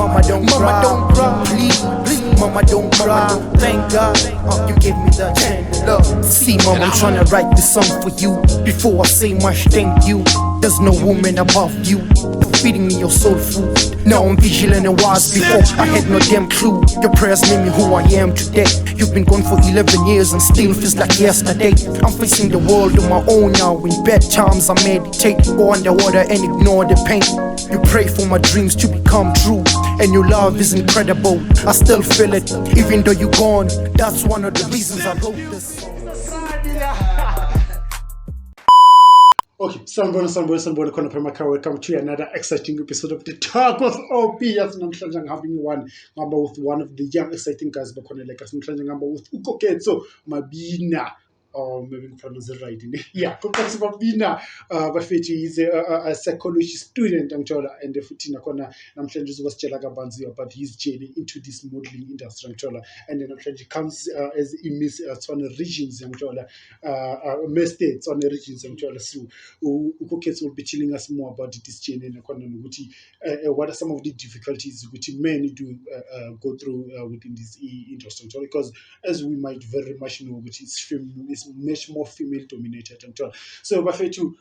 Mama don't cry, please, mama don't cry. Thank God, you gave me the chance to love. See, mama, I'm tryna write this song for you. Before I say much thank you, there's no woman above you for feeding me your soul food. Now I'm vigilant and wise. Before I had no damn clue. Your prayers made me who I am today. You've been gone for 11 years and still feels like yesterday. I'm facing the world on my own now. In bad times I meditate, go underwater and ignore the pain. You pray for my dreams to become true, and your love is incredible. I still feel it, even though you're gone. That's one of the reasons I wrote this song. Okay, Sanbona Konapemaka, welcome to another exciting episode of the Talk with Obee. As I'm having one number with one of the young exciting guys, but like as I'm number with Koketso, Mabina. Or maybe pronounce it right. Yeah, Koketso Mabina. Bafethi is a psychology student, and the Futina Kona, I'm trying to was Chelaga Banzia, but he's journey into this modeling industry, and then I'm trying to comes as in Miss on the regions, states on the regions, so Koketso will be telling us more about this journey and what are some of the difficulties which men do go through within this industry, because as we might very much know, which is much more female dominated, so Bafetu,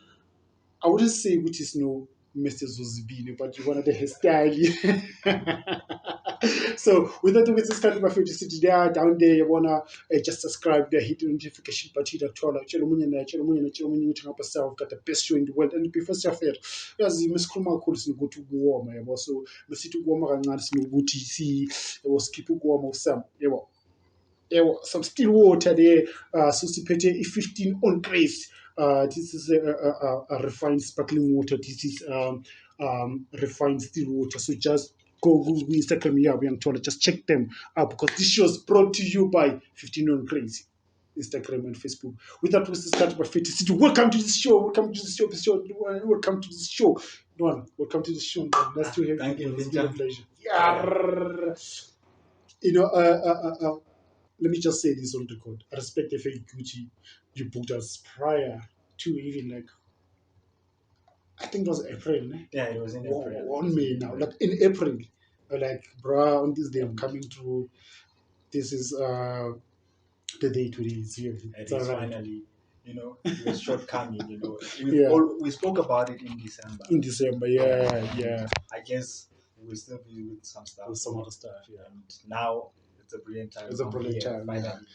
I wouldn't say which is no Mr. Zozibine, but you wanted the hairstyle. So with that, with this kind of Bafetu city there, down there, you wanna just subscribe there, hit the notification button, that all like Chelamunya, yourself, got the best show in the world, and before Safir, as you Miss Kruma calls you go to Guam, I also Messi to Guam and no booty, see, it was keep Guam of some, some still water there, Susipete 15 on grace. This is a refined sparkling water. This is refined still water. So just go Google Instagram, we are told, just check them out, because this show is brought to you by 15 on Crazy, Instagram and Facebook. With that, we start by 50 City. Welcome to this show. Welcome to this show. Welcome to this show. Welcome to this show. Nice to have you. Thank you. It's been a pleasure. Yeah. Let me just say this on record. I respect the fake Gucci you booked us prior to even like, I think it was April, né? Yeah, it was in April. On May now. Like in April. Like, bruh, on this day I'm coming through. This is the day today is here. It is finally, it was shortcoming, We spoke about it in December. In December, yeah. I guess we'll still be with some stuff. With some other stuff, yeah. And now it's a brilliant time. It's a brilliant time, finally.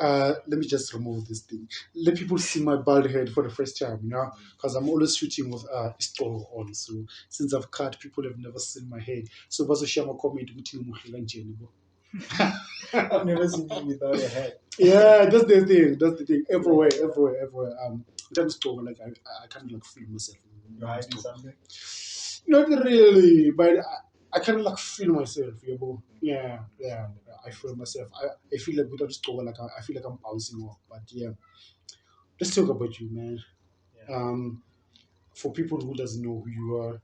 Yeah. Let me just remove this thing. Let people see my bald head for the first time, because I'm always shooting with a store on. So since I've cut, people have never seen my head. So Bazo Shama comment with I've never seen you without a head. Yeah, that's the thing. Everywhere. In terms of store, like I can't like feel myself. You hiding something? Not really, but I kind of like feel myself, Yeah. I feel myself. I feel like without store, like I feel like I'm bouncing off. But yeah, let's talk about you, man. Yeah. For people who doesn't know who you are,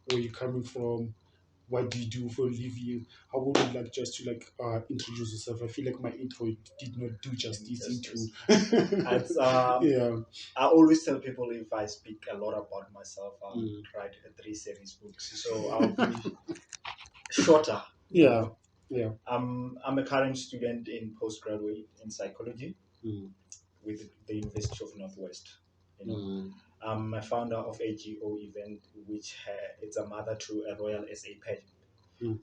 where you're coming from, what do you do for a living? How would you like just to introduce yourself? I feel like my intro did not do justice into. Yeah. I always tell people if I speak a lot about myself, I'll write 3 series books. So I'll be shorter. Yeah. I'm a current student in postgraduate in psychology with the University of Northwest. I'm a founder of AGO event, which it's a mother to a Royal SA pageant,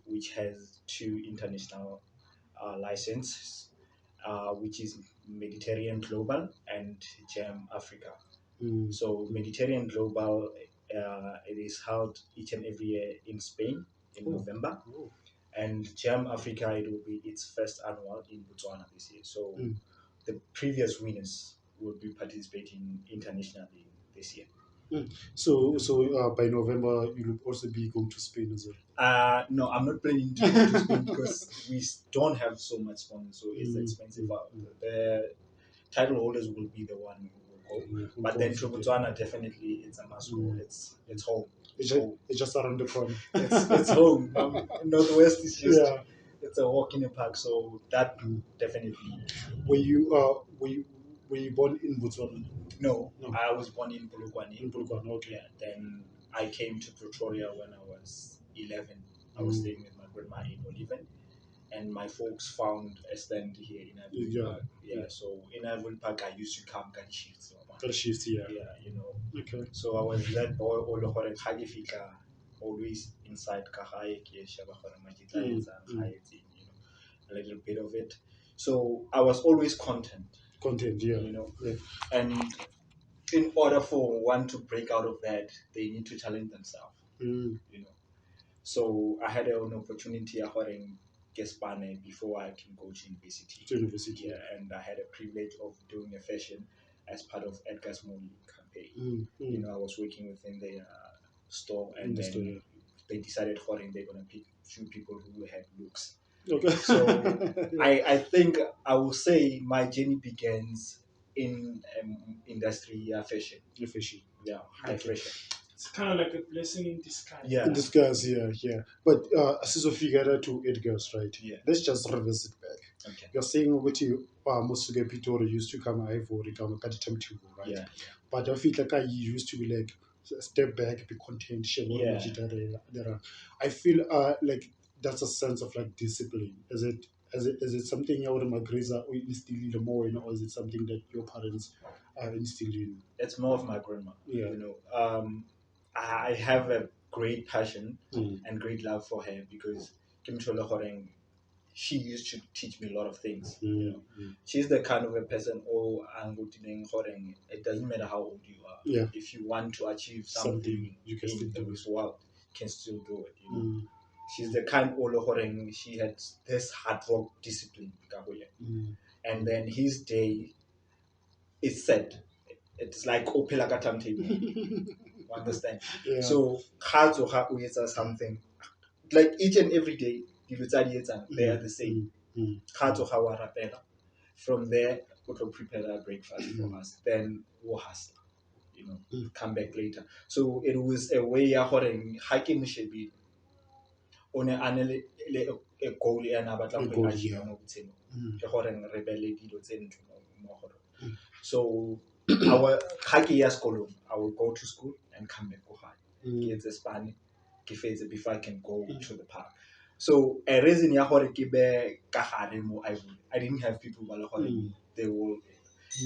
which has 2 international licenses, which is Mediterranean Global and GEM Africa. So Mediterranean Global, it is held each and every year in Spain in November. And GEM Africa, it will be its first annual in Botswana this year. So the previous winners will be participating internationally this year. So by November you will also be going to Spain as well? No, I'm not planning to go to Spain because we don't have so much money, so it's expensive. The title holders will be the one who will go, but then to Botswana, definitely it's a must go. It's home. It's just around the corner. It's home. Northwest is just it's a walk in the park, so that definitely. Were you born in Botswana? No, I was born in Polokwane. In Polokwane, okay. Yeah, then I came to Pretoria when I was 11. I was staying with my grandma in Oliven, and my folks found a stand here in Ivory Yeah, Park. Yeah, so in Ivory Park, I used to come get shifts. That shift, yeah. Yeah, you know. Okay. So I was that boy all the hore always inside kahaye ke shaba hore majita you know, a little bit of it. So I was always content, Yeah. you know. Yeah. And in order for one to break out of that, they need to challenge themselves, you know. So I had an opportunity in Gespane before I can go to university. Yeah, and I had a privilege of doing a fashion as part of Edgar's Molly campaign. You know, I was working within their store, and then they decided they're gonna pick few people who had looks. Okay. So I think I will say my journey begins in industry fashion. Yeah, high fashion. It's kind of like a blessing in disguise. Yeah. In disguise, yeah. But Figara to Edgar's, right? Yeah. Let's just revisit back. Okay. You're saying what you most of the people used to come Ivory, come at time to right? Yeah. But I feel like I used to be like step back, be content, share what Yeah. I feel like that's a sense of like discipline. Is it something you would instill in more, you know, or is it something that your parents instilled in? It's more of my grandma. Yeah. You know, I have a great passion and great love for her because Kim Chola Horeng, she used to teach me a lot of things. You know, she's the kind of a person. It doesn't matter how old you are. Yeah. If you want to achieve something you can still in do this world, you can still do it. You know, it. she's the kind of she had this hard work discipline. And then his day is set. It's like opela ka timetable. Understand? Yeah. So hard to have with something like each and every day they are the same. Hard to have from there we will prepare a breakfast for us. Then we'll hustle. You know, come back later. So it was a way hiking shebi on a goal and so our haki school, I will go to school and come back to high. Get the Spanish before I can go to the park. So a reason I didn't have people they will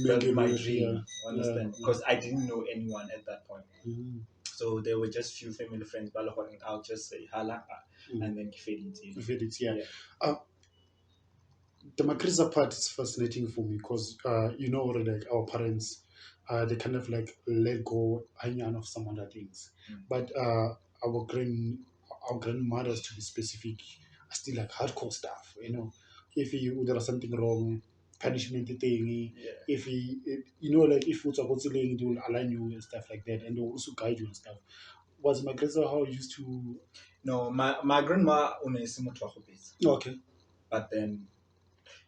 build my dream. Understand? Because I didn't know anyone at that point. So there were just few family friends. I'll just say hala and then yeah. The Makrisa part is fascinating for me because you know already like our parents they kind of like let go of some other things. But our grandmothers, to be specific, are still like hardcore stuff, you know. If there was something wrong, punishment thing, if you know, like if it's about they will align you and stuff like that, and they will also guide you and stuff. Was Makrisa how you used to? No, my grandma Okay. but then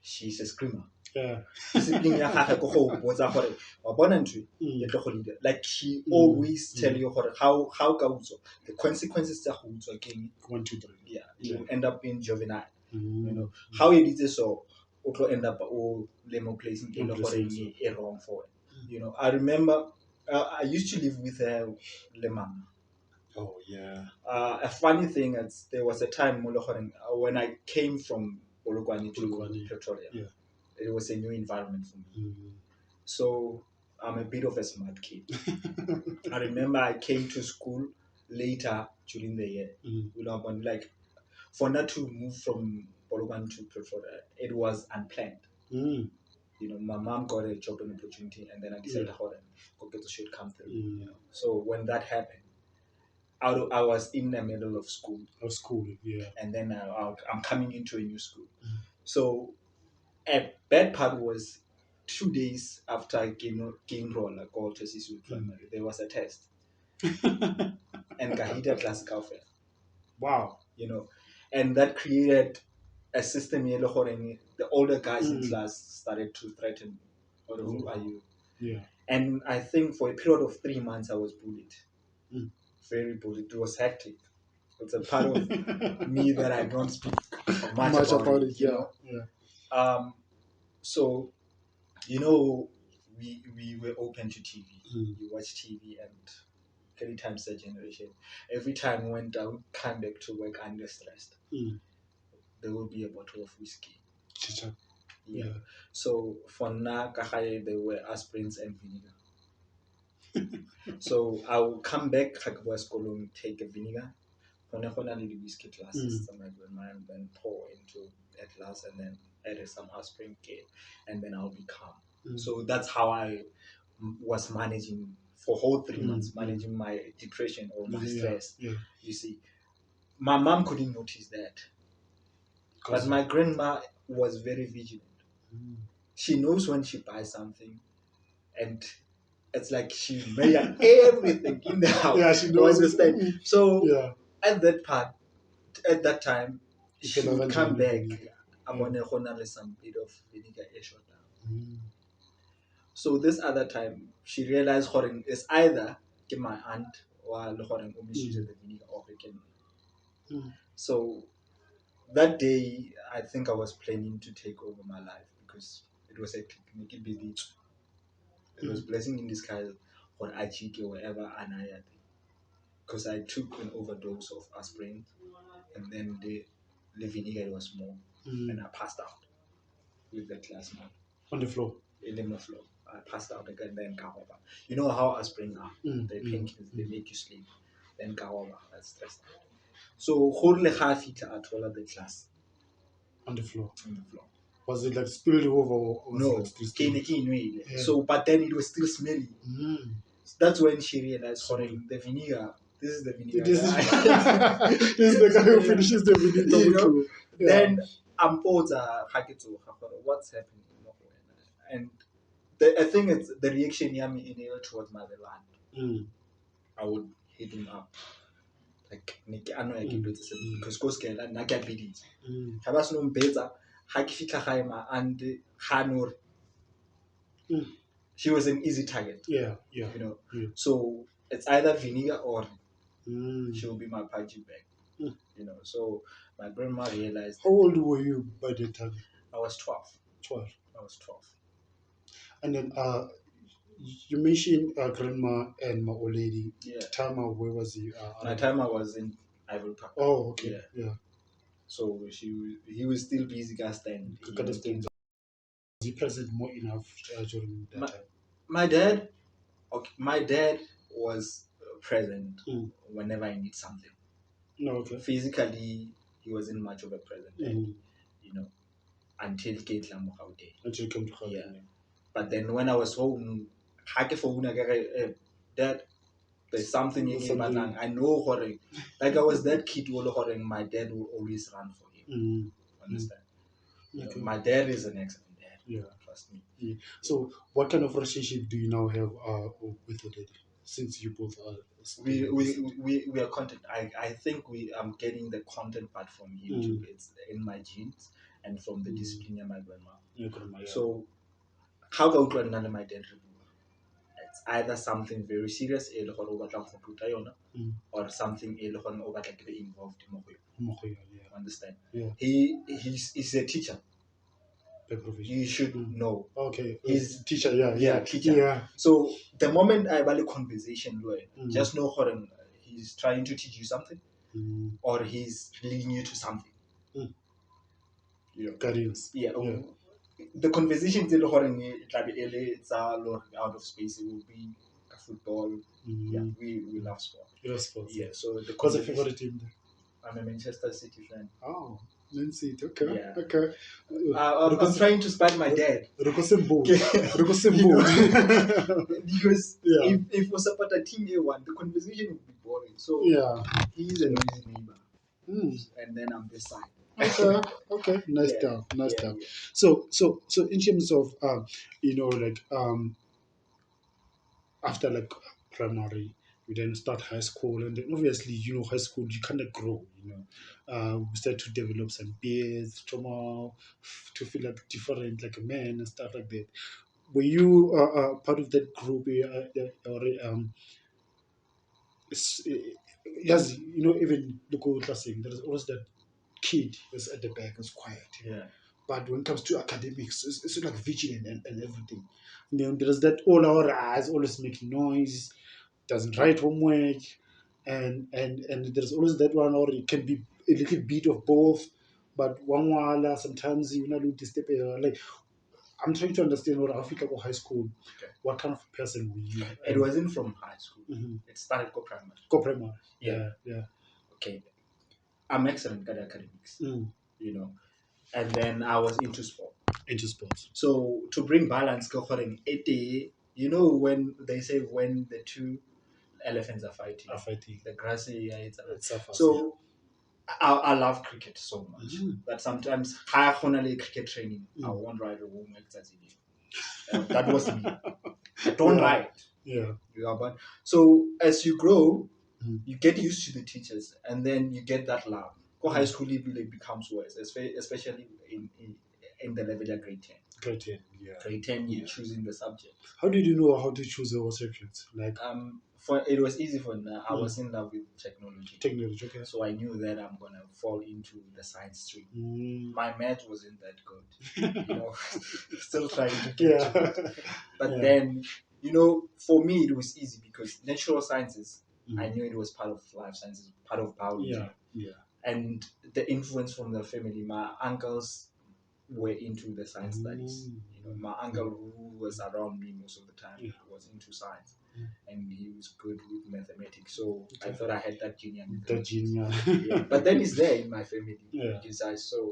she's a screamer. Yeah. Discipline ya gagwe go go botsa gore wa bona ntwe e tlo go leader. Like she always tell you how ka utswa the consequences tsa go utswa keng 1, 2, 3. yeah you end up being juvenile. You know Mm. how it is so o tlo end up o le mo place e le gore e wrong for it. You know I remember I used to live with her le mama. Oh yeah. A funny thing is there was a time when I came from Polokwane to Pretoria. Yeah. It was a new environment for me. Mm. So I'm a bit of a smart kid. I remember I came to school later during the year. You know, but like for not to move from Polokwane to Pretoria, it was unplanned. You know, my mom got a job and opportunity, and then I decided Koketso should come through. You know? So when that happened, I was in the middle of school. Yeah. And then I'm coming into a new school. So a bad part was 2 days after game roll like all to primary, there was a test. And Kahita class fair. Wow. You know, and that created a system the older guys in class started to threaten who are you? Yeah. And I think for a period of 3 months I was bullied. Very bullied. It was hectic. It's a part of me that I don't speak much about it, you know. Yeah. So, you know, we were open to TV. We watch TV and every time that generation. Every time when I would come back to work under stressed. there will be a bottle of whiskey. Chicha. Yeah. So for na kahaye, there were aspirins and vinegar. So I will come back and take a vinegar. When I need whiskey glasses, my grandma, and then pour into a glass and then add some aspirin K, and then I'll be calm. So that's how I was managing for whole 3 months, managing my depression or my stress. You see, my mom couldn't notice that, but my grandma was very vigilant. She knows when she buys something, and it's like she measures everything in the house. Yeah, she knows. Understand? So at that time, she would come back. I want to some bit of vinegar shot down. So this other time, she realized horing is either get my aunt or horing the vinegar or can. So that day, I think I was planning to take over my life because it was a picnic busy. It was blessing in disguise or Achike or whatever Anaya. Because I took an overdose of aspirin and then the vinegar was more and I passed out with the classmate on the floor. In the floor. I passed out again, then Kahoba. You know how aspirin are. They painkillers, they make you sleep. Then Kahoba, I stressed out. So whole half it at all of the class. On the floor. On the floor. Was it like spilled over or was no, it still So but then it was still smelly. That's when she realized the vinegar. This is the vinegar. This is the guy who finishes the vinegar. You know? Then I'm what's happening? And I think it's the reaction Yami in towards motherland. I would hit him up. Like I know I keep it because Koskela Naka Bidis. Habasnum Beza, Hakifika Haima and Hanur. She was an easy target. You know. So it's either vinegar or she will be my party bag. You know. So my grandma realized. How old were you by the time? I was 12. 12. I was 12. And then you mentioned grandma and my old lady. Yeah. Timer, where was he? My timer was in Ivory Park. Oh, okay. Yeah. So he was still busy gas then. Was he present more enough during that time? My dad was present whenever I need something. No, okay. Physically, he wasn't much of a present, you know, until he came to Gauteng. Until he came to Gauteng. Yeah. But then when I was home, Dad, there's something in him. I know Horeng. Like I was that kid who Horeng, my dad will always run for him. Understand? Okay. My dad is an excellent dad. Yeah. Trust me. Yeah. So what kind of relationship do you now have with your dad? Since you both are we are content. I think I'm getting the content part from him too. It's in my genes and from the discipline of my grandma. Your grandma, yeah. So how go none of my dad? It's either something very serious or something be involved in. Understand? Yeah. He's a teacher. You should know. Okay. He's teacher, yeah. Teacher. Yeah. So the moment I value conversation, just know he's trying to teach you something or he's leading you to something. Guidance. Yeah. The conversation it's out of space. It will be football. Yeah, we love sport. You love sports. Yeah. So what's your favorite team then? I'm a Manchester City fan. Oh, Man City. Okay. Yeah. Okay. I'm trying to spite my dad. Because if we support a team A1, the conversation would be boring. So he's a noisy neighbor. And then I'm this side. Okay. Nice stuff. So in terms of after like primary, we then start high school, and then obviously high school you kind of grow. We start to develop some beards, trauma, to feel like different, like a man and stuff like that. Were you part of that group? Yes, even the go classing, there's always that kid who's at the back who's quiet. Yeah. But when it comes to academics, it's like vigilant and everything. And then there's that all our eyes, always making noise, doesn't write homework, and there's always that one, or it can be a little bit of both. but one sometimes you know disturb like I'm trying to understand what Africa or high school. Okay. What kind of person were you? It wasn't from high school. It started primary. Co-primary. Yeah. Yeah. Okay. I'm excellent at academics. You know, and then I was into sport. Into sports. So to bring balance, you know when they say when the two elephants are fighting, the grassy it's suffers, so I love cricket so much that sometimes high cricket training I won't ride a woman that was me. I don't ride. Yeah. But so as you grow, you get used to the teachers, and then you get that love. Go high school, it really becomes worse, especially in the level of grade 10. Grade 10, yeah. Grade 10, you're choosing the subject. How did you know how to choose your subjects? Like, it was easy for me. I was in love with technology. Technology, okay. So I knew that I'm gonna fall into the science stream. My math wasn't that good, you know. Still trying to get to it. But then, you know, for me it was easy because natural sciences. I knew it was part of life sciences, part of biology. Yeah. And the influence from the family, my uncles were into the science studies. You know, my uncle who was around me most of the time was into science, and he was good with mathematics. So I thought I had that genius. But then it's there in my family because I saw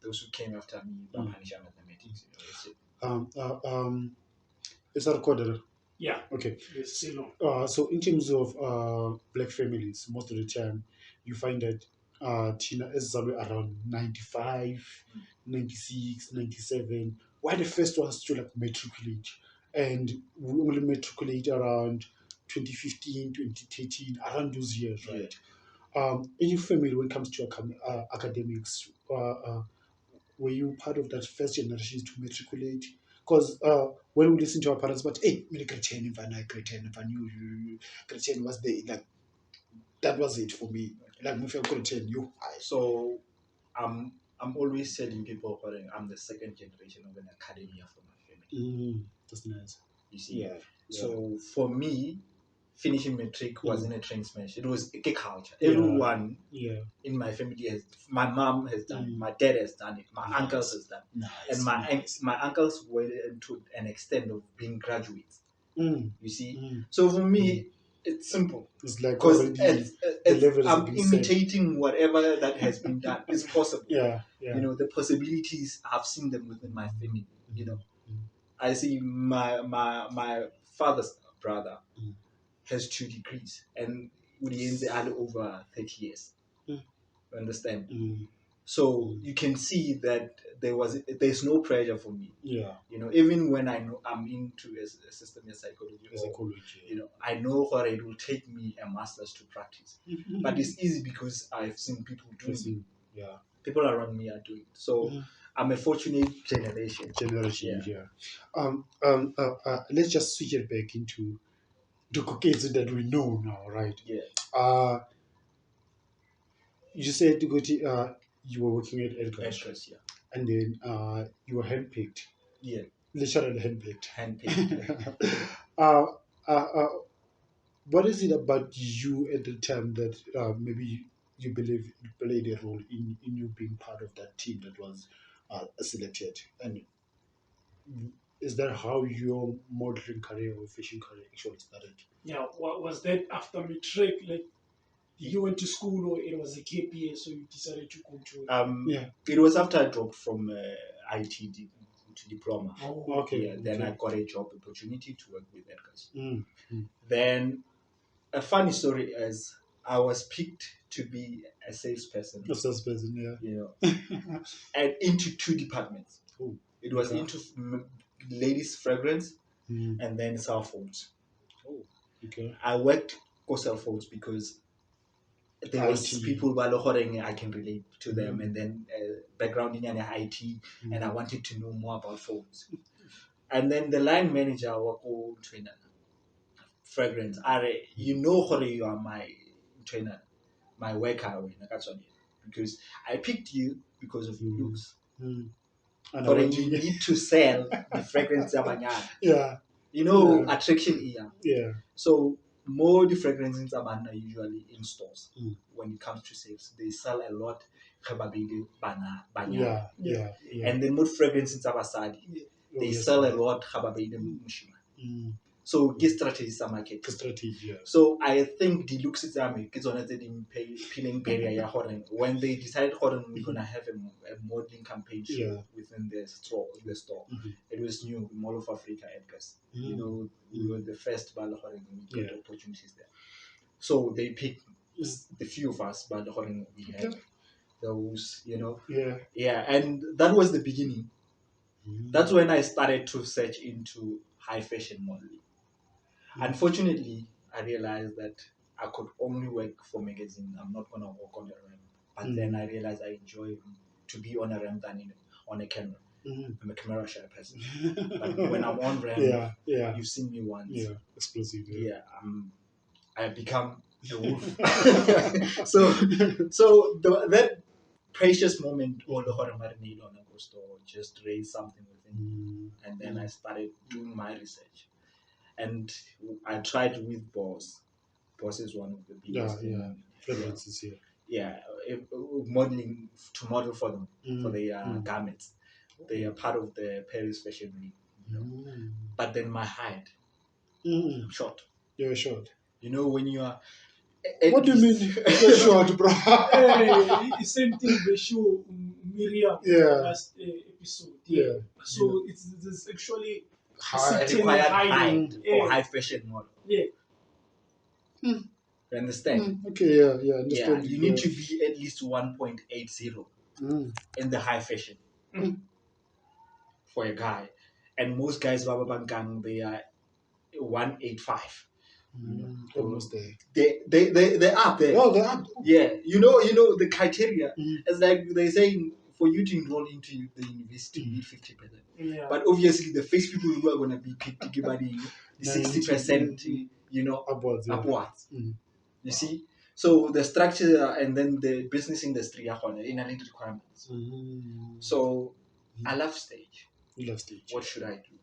those who came after me by punishing mathematics. You know, is that recorded? Yeah. Okay. Yes, so in terms of black families, most of the time you find that Tina is somewhere around 95, 96, 97. We're the first ones to like matriculate, and we only matriculate around 2015, 2013, around those years, right? In your family, when it comes to academics, were you part of that first generation to matriculate? Because when we listen to our parents, but hey, grade 10, if I knew grade 10 was the like that was it for me. Like if I grade 10, you. So I'm always telling people I'm the second generation of an academia for my family. That's nice. You see, so for me, finishing matric wasn't a train smash. It was a culture. Everyone in my family my mom has done it, my dad has done it, my uncles has done it, and my uncles were to an extent of being graduates. You see, so for me, it's simple. It's like because I'm imitating whatever that has been done. It's possible. You know, the possibilities, I've seen them within my family. You know, I see my father's brother has 2 degrees, and Udiense are over 30 years. Understand? So you can see that there's no pressure for me. You know, even when I know I'm into a system of psychology, you know, I know what it will take me a master's to practice. But it's easy because I've seen people doing it. People around me are doing it. So I'm a fortunate generation. Let's just switch it back into the Koketso that we know now, right? You said you were working at Edgar's, and then you were handpicked. Literally handpicked. What is it about you at the time that maybe you believe it played a role in you being part of that team that was selected? And is that how your modeling career or fishing career actually started? Yeah, what was that after matric? Like, you went to school or it was a gap year, so you decided to go to it was after I dropped from IT to diploma. Then I got a job opportunity to work with Edgar's. Then a funny story is I was picked to be a salesperson. You know, and into 2 departments. It was into ladies' fragrance and then cell phones. I worked for cell phones because there was people who I can relate to them, and then background in IT, and I wanted to know more about phones. And then the line manager was trainer fragrance. You know how you are my trainer, my worker, because I picked you because of your looks. But you need to sell the fragrance. You know, attraction here. So more the fragrances are usually in stores when it comes to sales. They sell a lot. And then more fragrances are they sell a lot. So get strategy some market. So I the looks is it's on the peeling barrier when they decided we're gonna have a modeling campaign show within the store. It was new in Mall of Africa address. You know, we were the first we got opportunities there. So they picked the few of us, but we had those, and that was the beginning. That's when I started to search into high fashion modeling. Unfortunately, I realized that I could only work for magazine. I'm not gonna work on a ramp. But then I realized I enjoy to be on a ramp than on a camera. I'm a camera shy person. But when I'm on ramp, you've seen me once. Yeah, explosive. I become a wolf. so that precious moment, all the horror marinade on a store just raised something within me. And then I started doing my research. And I tried with Boss. Boss is one of the biggest fragrances here. Modeling to model for them for their garments. They are part of the Paris Fashion Week. But then my height, I'm short. You're short. You know when you are. What do you mean you're short, bro? Same thing they show Miriam last episode. So it's actually required height for high fashion model. You understand? Okay, understand. You need to be at least 1.80 in the high fashion for a guy. And most guys, they are 185. Almost there. They're up there. Oh, they're up. Yeah, you know the criteria. It's like they saying for you to enroll into the university, you need 50%. But obviously, the first people who are going to be picked by the 60%, upwards. You see? So the structure and then the business industry are in a requirements. So I love stage. You love stage. What should I do?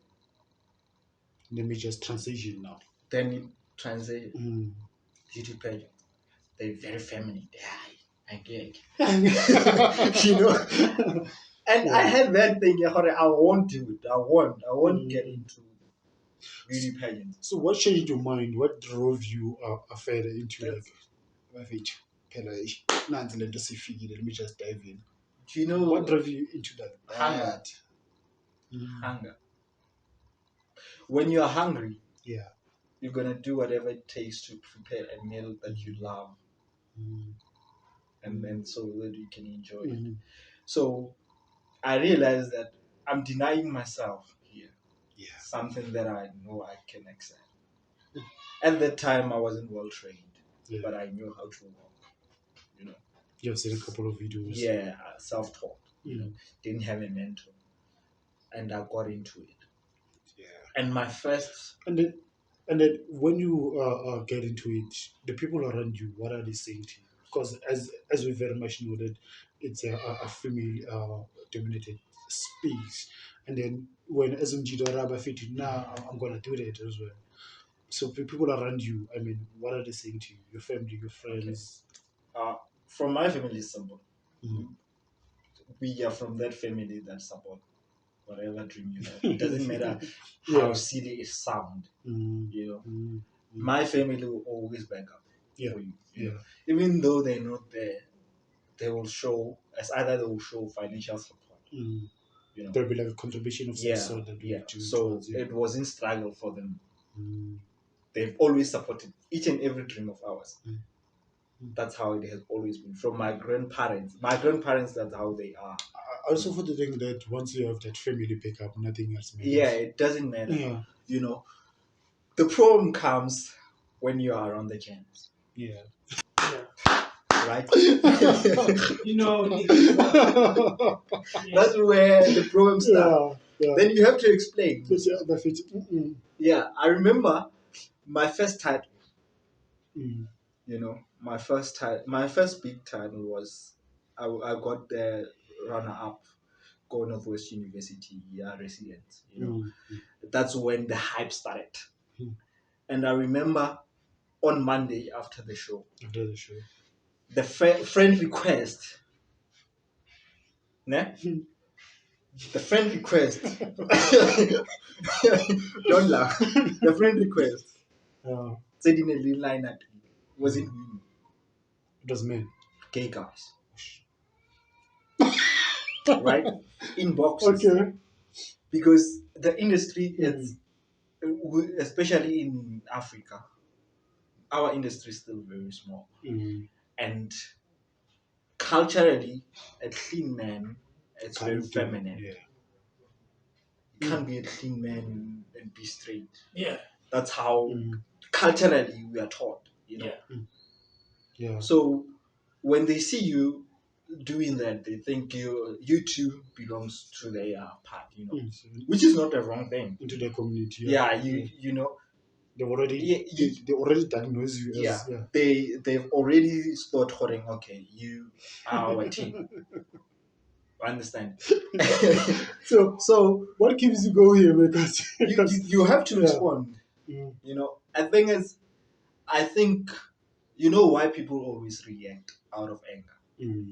Let me just transition now. Then you transition. Beauty pageant. They're very feminine. I get And I had that thing, I won't do it. I won't get into beauty pageants. So what changed your mind? What drove you further into let me just dive in. Do you know what drove you into that? Hunger. When you are hungry, you're gonna do whatever it takes to prepare a meal that you love. And then so that you can enjoy it. So I realized that I'm denying myself here something that I know I can accept. At that time, I wasn't well trained, but I knew how to walk. You've seen a couple of videos. Self-taught. Didn't have a mentor, and I got into it. And my first and then when you get into it, the people around you, what are they saying to you? Because as we very much know that it's a female dominated space, and then when SMG Doraba fit now, I'm gonna do that as well. So people around you, I mean, what are they saying to you? Your family, your friends? From my family, simple. We are from that family that support whatever dream you have. It doesn't matter how silly it sounds. My family will always back up for you. Even though they're not there, they will show they will show financial support. There'll be like a contribution of some sort that we do. So it wasn't struggle for them. They've always supported each and every dream of ours. That's how it has always been. From my grandparents, that's how they are. I also for the thing that once you have that family backup, nothing else matters. It doesn't matter. The problem comes when you are around the campus. Right? That's where the problem starts. Then you have to explain. I remember my first title. My first big title was I got the runner-up, Go Northwest University resident. That's when the hype started. And I remember on Monday after the show. After the show. The friend request. Ne? The friend request. Don't laugh. The friend request. Said in a little line at was it women? It was men. Gay guys. Right? In boxes. Okay. Because the industry is, especially in Africa, our industry is still very small. And culturally, a clean man is very feminine. Yeah. You can't be a clean man and be straight. Yeah. That's how culturally we are taught, you know. Yeah. So when they see you doing that, they think you too belongs to their part, you know, which is not a wrong thing. Into the community. Yeah, you know. They've already they already diagnosed you as they've already started calling, okay, you are our team. Understand? So what keeps you going here? Because you have to respond. You know, I think you know why people always react out of anger.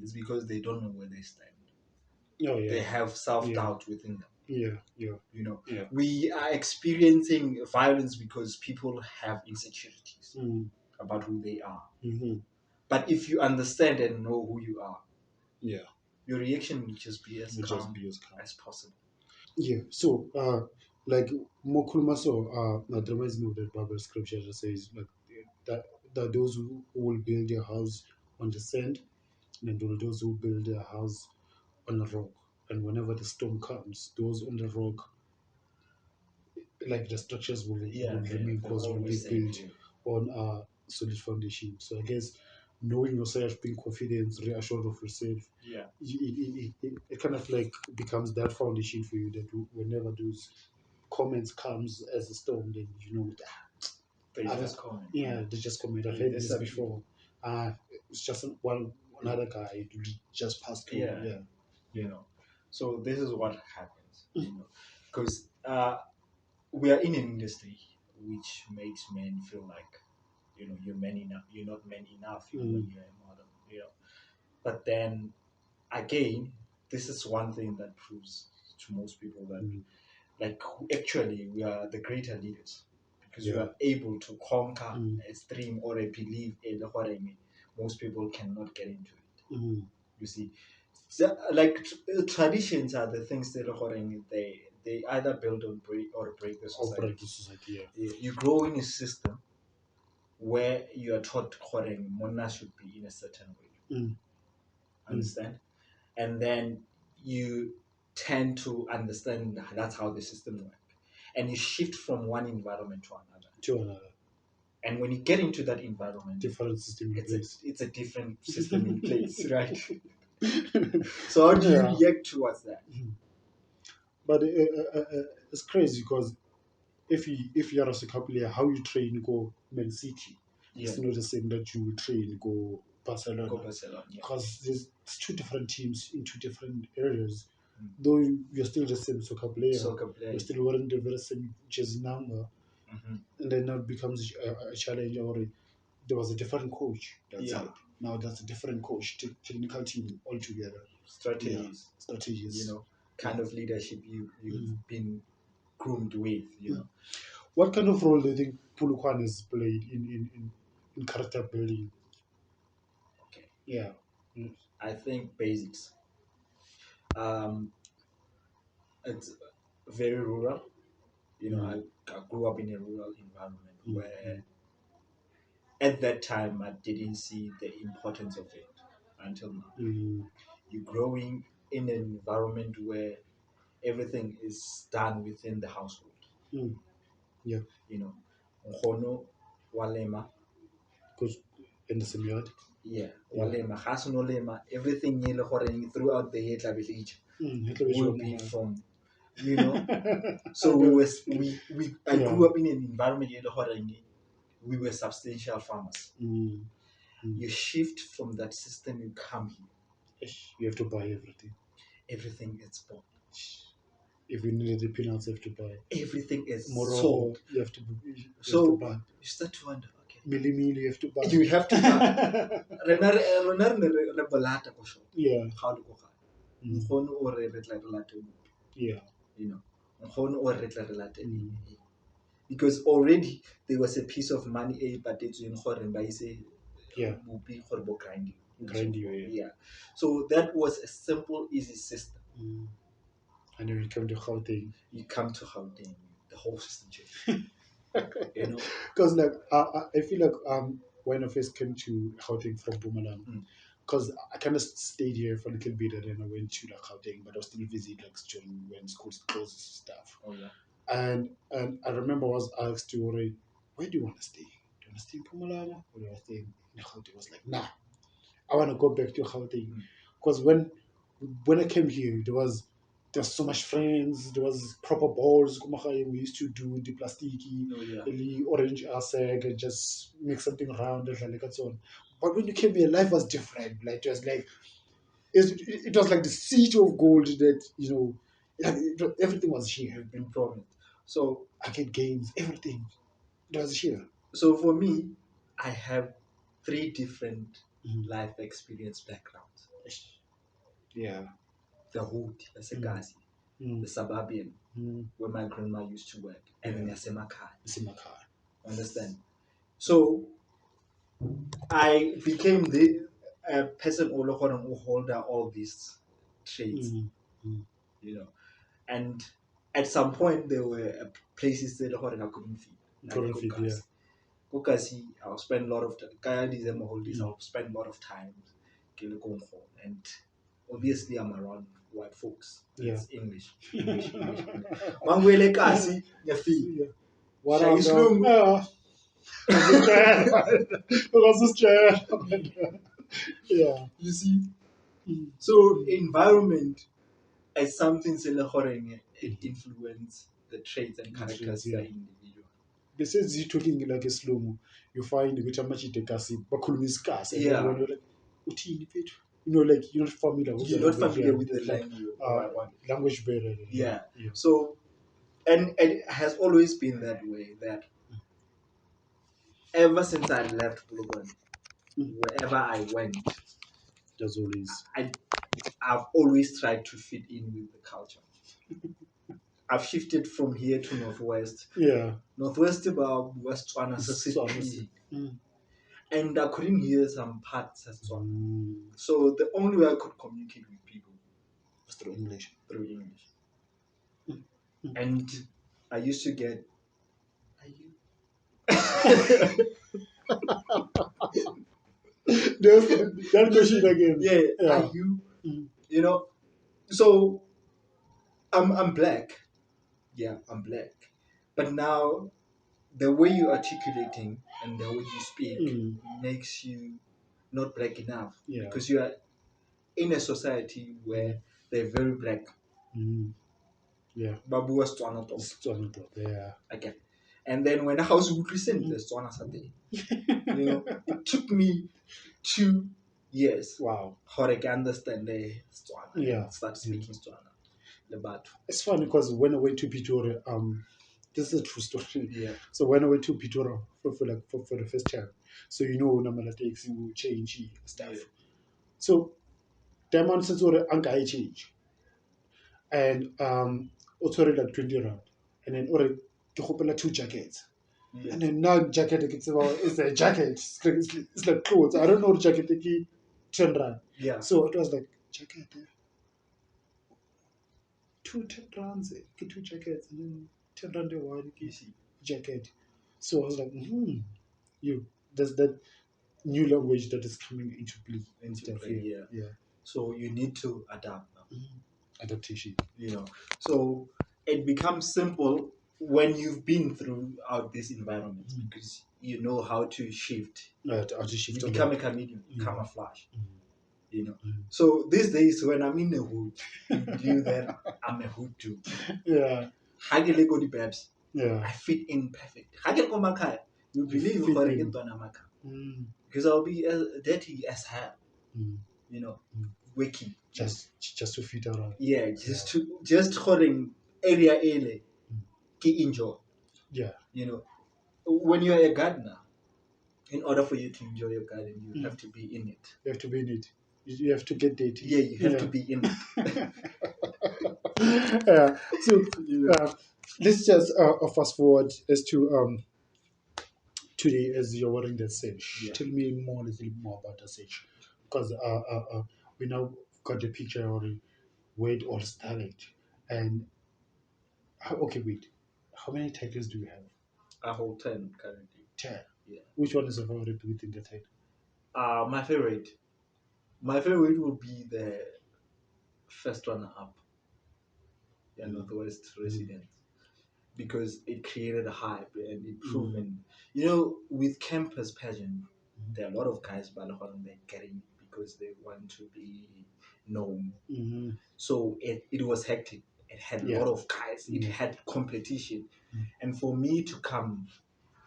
It's because they don't know where they stand. They have self-doubt within them. You know, we are experiencing violence because people have insecurities about who they are. But if you understand and know who you are, your reaction will just be as calm as possible. Yeah. So, like Mokulma, so that reminds me of that Bible scripture that says like that those who will build their house on the sand, and those who build their house on a rock. And whenever the storm comes, those on the rock, like the structures will remain because will be built on a solid foundation. So I guess knowing yourself, being confident, reassured of yourself, it kind of like becomes that foundation for you that whenever those comments comes as a storm, then you know they just comment. They just comment. I've heard this before. It's just another guy just passed through. You know. So this is what happens, you know, because we are in an industry which makes men feel like, you know, you're man enough. You're not man enough. You're when you're a model. You know, but then again, this is one thing that proves to most people that like actually we are the greater leaders because we are able to conquer a stream or a belief in the what I mean. Most people cannot get into it. You see, so, like traditions are the things that they either build or break the society. You grow in a system where you are taught that Mona should be in a certain way. Understand? And then you tend to understand that's how the system works. And you shift from one environment to another. And when you get into that environment, different system it's a different system in place, right? So how do you react towards that? But it's crazy because if you are a soccer player, how you train go Man City, it's not the same that you train go Barcelona. Because there's two different teams in two different areas. Though you're still the same soccer player, you're still wearing the very same jersey number, and then now it becomes a challenge. Or there was a different coach that side. Now that's a different coach, technical team altogether. Strategies, you know, kind of leadership you've been groomed with, you know. What kind of role do you think Pulukwan has played in character building? Okay. I think basics. It's very rural. You know, I grew up in a rural environment where at that time I didn't see the importance of it until now. You're growing in an environment where everything is done within the household. You know, Nkgono walema. Because in the same yard. Walema. Has no lema. Everything throughout the year will be from, you know. So I grew up in an environment we were substantial farmers. You shift from that system, you come here. You have to buy everything. Everything is bought. If you need the peanuts, you have to buy. Everything is Moro, sold. you have to buy. You start to wonder, okay, Milli, you have to buy. You have to buy. Re bolata ko shop. Yeah. Ga o le ko gae. Nkgono o re tla re late Obee. Yeah. You know, nkgono o re tla re late. Because already there was a piece of money e patetsweng gore ba ise Obee gore bo grinding. Yeah. So that was a simple, easy system. And then you come to Gauteng. You come to Gauteng, the whole system changed. You know, because like I feel like when I first came to Gauteng from Mpumalanga, because I kind of stayed here for a little bit and then I went to like Gauteng, but I was still busy like during when schools closed and stuff. Oh yeah. And I remember I was asked to already, where do you want to stay? Do you want to stay in Mpumalanga or do you want to stay in Gauteng? I was like, nah, I want to go back to Gauteng. Because when I came here, there's so much friends, there was proper balls. We used to do the plastiki, the orange aseg, and just make something around it like that. But when you came here, life was different. Like it was like the city of gold that, you know, everything was here. You've been promised. So arcade games, everything. It was here. So for me, I have 3 different life experience backgrounds. Yeah. The hood, the Segasi, the suburban, where my grandma used to work, and then the Semakai. Understand? So I became the person who hold all these traits, you know. And at some point, there were places that I couldn't feed. Kokasi, I'll spend a lot of time. Kaya December holidays, I'll spend a lot of time. And obviously, I'm around white folks. It's English. Mangwele kasi, ya fee. What is Lung? Yeah. You see? So, environment is something it influence the traits and characters of the individual. Besides you talking like a slow, you find which are much kasi, bakulmis. Yeah. You know, like you're not familiar with the language barrier. Yeah. So, and it has always been that way. That ever since I left Buluban, wherever I went, there's always I've always tried to fit in with the culture. I've shifted from here to Northwest. Yeah. Northwest about West City. And I couldn't hear some parts as well. So the only way I could communicate with people was through English. And I used to get, are you? That question again. Yeah. Are you? You know, so I'm black. Yeah, I'm black. But now the way you're articulating and the way you speak makes you not black enough. Yeah. Because you are in a society where they're very black. Yeah. Babu was Tswana. Yeah. Okay. And then when I was recent, the Tswana Sunday, you know, it took me 2 years. Wow. How I can understand the Tswana. Yeah. Start speaking Tswana. It's funny because when I went to Pretoria, this is a true story. Yeah. So when I went to Pretoria for the first time, so you know, Namala takes you change stuff. Yeah. So, diamond says, I change. And also like 20 rand. And then already 2 jackets. Yeah. And then now jacket it's a jacket. It's like clothes. I don't know jacket 10 rand. Yeah. So it was like jacket. 2 10 rands, 2 jackets, and then 10 rand one jacket. So I was like, there's that new language that is coming into play. Yeah. So you need to adapt now. Adaptation. You know. So it becomes simple when you've been throughout this environment because you know how to shift. How to shift. You become a chameleon, camouflage. You know. So these days when I'm in the hood, you do that, I'm a hood too. Yeah. Yeah. I fit in perfect. You believe because I'll be dirty as hell. You know, waking. Just to fit around. Yeah, just holding area enjoy. Yeah. You know, when you're a gardener, in order for you to enjoy your garden, you have to be in it. You have to be in it. You have to get dating. Yeah, you have to be in it. So let's just fast forward as to today, as you're wearing that sage. Yeah. Tell me a little more about the sage, because we now got the picture already where it all started. And okay, wait, how many titles do you have? I hold 10 currently. 10. Yeah. Which one is your favorite within the 10? My favorite would be the first runner up, the Northwest resident, because it created a hype and it proven. You know, with campus pageant, there are a lot of guys by the they're getting it because they want to be known. So it was hectic. It had a lot of guys. It had competition, and for me to come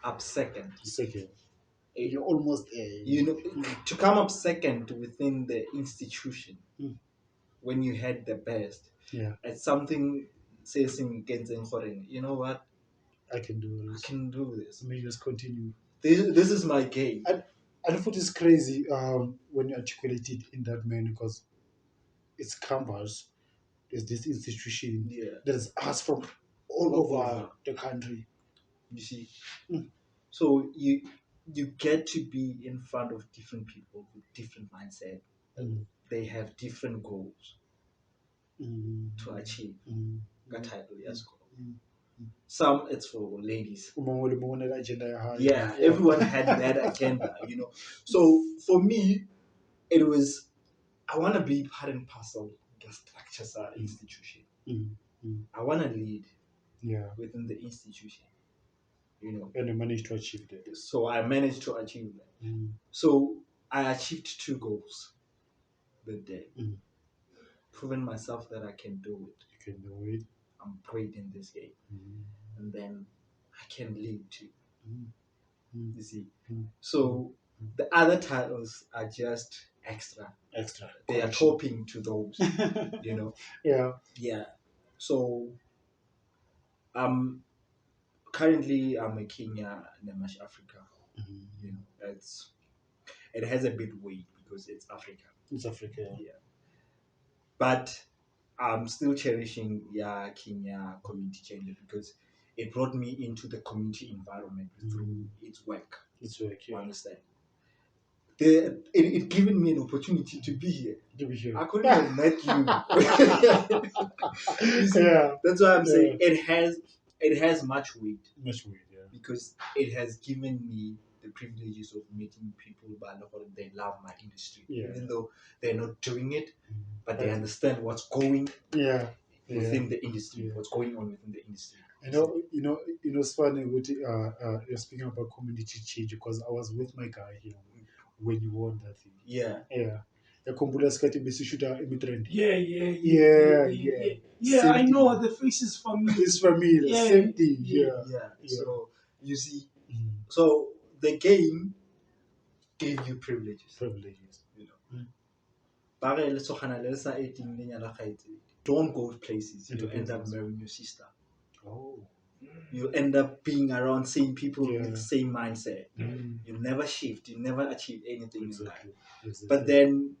up second, You're almost there. you know, to come up second within the institution when you had the best, it's something says in Genzen Horen, you know what? I can do this. I can do this. Let me just continue. This is my game. I thought it's crazy when you articulate it in that manner, because it's campus. There's this institution that is asked from all over the country. You see, so you get to be in front of different people with different mindset. They have different goals to achieve. Some it's for ladies. Yeah, everyone had that agenda, you know. So for me, it was I want to be part and parcel of the structures of the institution. I want to lead within the institution, you know. And you managed to achieve that. So I managed to achieve that. So I achieved 2 goals that day. Proven myself that I can do it. You can do it. I'm great in this game. And then I can lead too. You see. So the other titles are just extra. They are topping to those. You know. Yeah. So currently I'm a Kenya Namash Africa. You know, it has a bit weight because it's Africa. It's Africa. Yeah. But I'm still cherishing Kenya community change because it brought me into the community environment through its work. You understand? It given me an opportunity to be here. I couldn't have met you. You see, that's why I'm saying it has much weight. Because it has given me the privileges of meeting people by they love my industry. Even though they're not doing it, but they understand what's going within the industry, what's going on within the industry. You know, it's funny with you're speaking about community change, because I was with my guy here when you won that thing. Yeah. The Kumbula Skati Besishuta immigrant. Yeah, I know the face is familiar. It's familiar. Same thing. So you see, so the game gave you privileges. You know. Don't go places. You end up marrying your sister. You end up being around same people with the same mindset. You never shift. You never achieve anything in life. But then,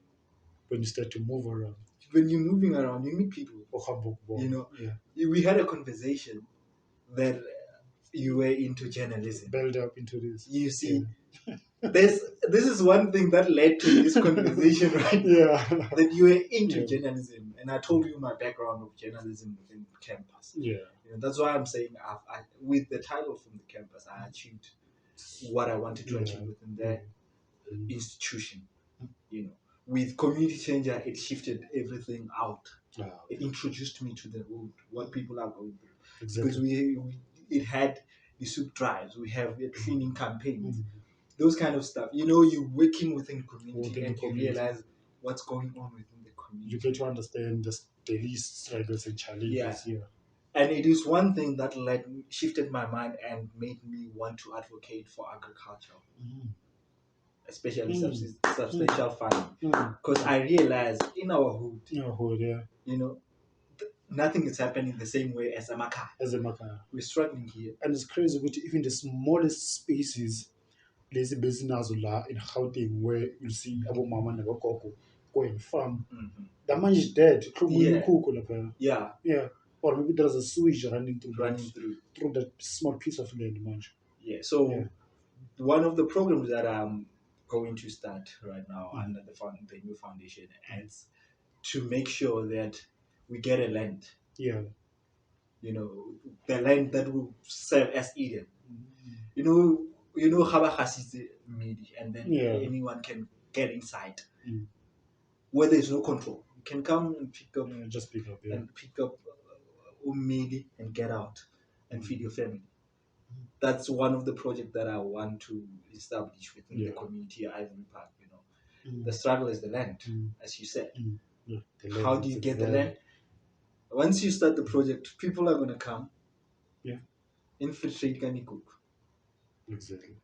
when you start to move around, when you're moving around, you meet people. You know, we had a conversation that you were into journalism. Build up into this. You see, this is one thing that led to this conversation, right? That you were into journalism, and I told you my background of journalism within campus. You know, that's why I'm saying I with the title from the campus, I achieved what I wanted to achieve within the institution. You know, with community changer, it shifted everything out. It introduced me to the road, what people are going through. Because it had the soup drives, we have the cleaning campaigns, those kind of stuff. You know, you're working within community and you realize what's going on within the community. You get to understand the daily struggles and challenges. And it is one thing that shifted my mind and made me want to advocate for agriculture. Especially substantial farming, because I realized in our hood, you know, nothing is happening the same way as a Maka. We're struggling here, and it's crazy. With even the smallest spaces, lezi bezinazo la in Gauteng where you see abomama nabogogo go and farm. That man is dead. Yeah. Or maybe there's a sewage running through that small piece of land, man. Yeah. So one of the programs that I'm going to start right now under the new foundation is to make sure that we get a land. Yeah. You know, the land that will serve as Eden. You know midi, and then anyone can get inside where there's no control. You can come and pick up, just pick up, and pick up midi and get out and feed your family. That's one of the projects that I want to establish within the community at Ivory Park. You know, the struggle is the land, as you said. How do you get the land? Once you start the project, people are going to come, infiltrate Kanikook. Exactly.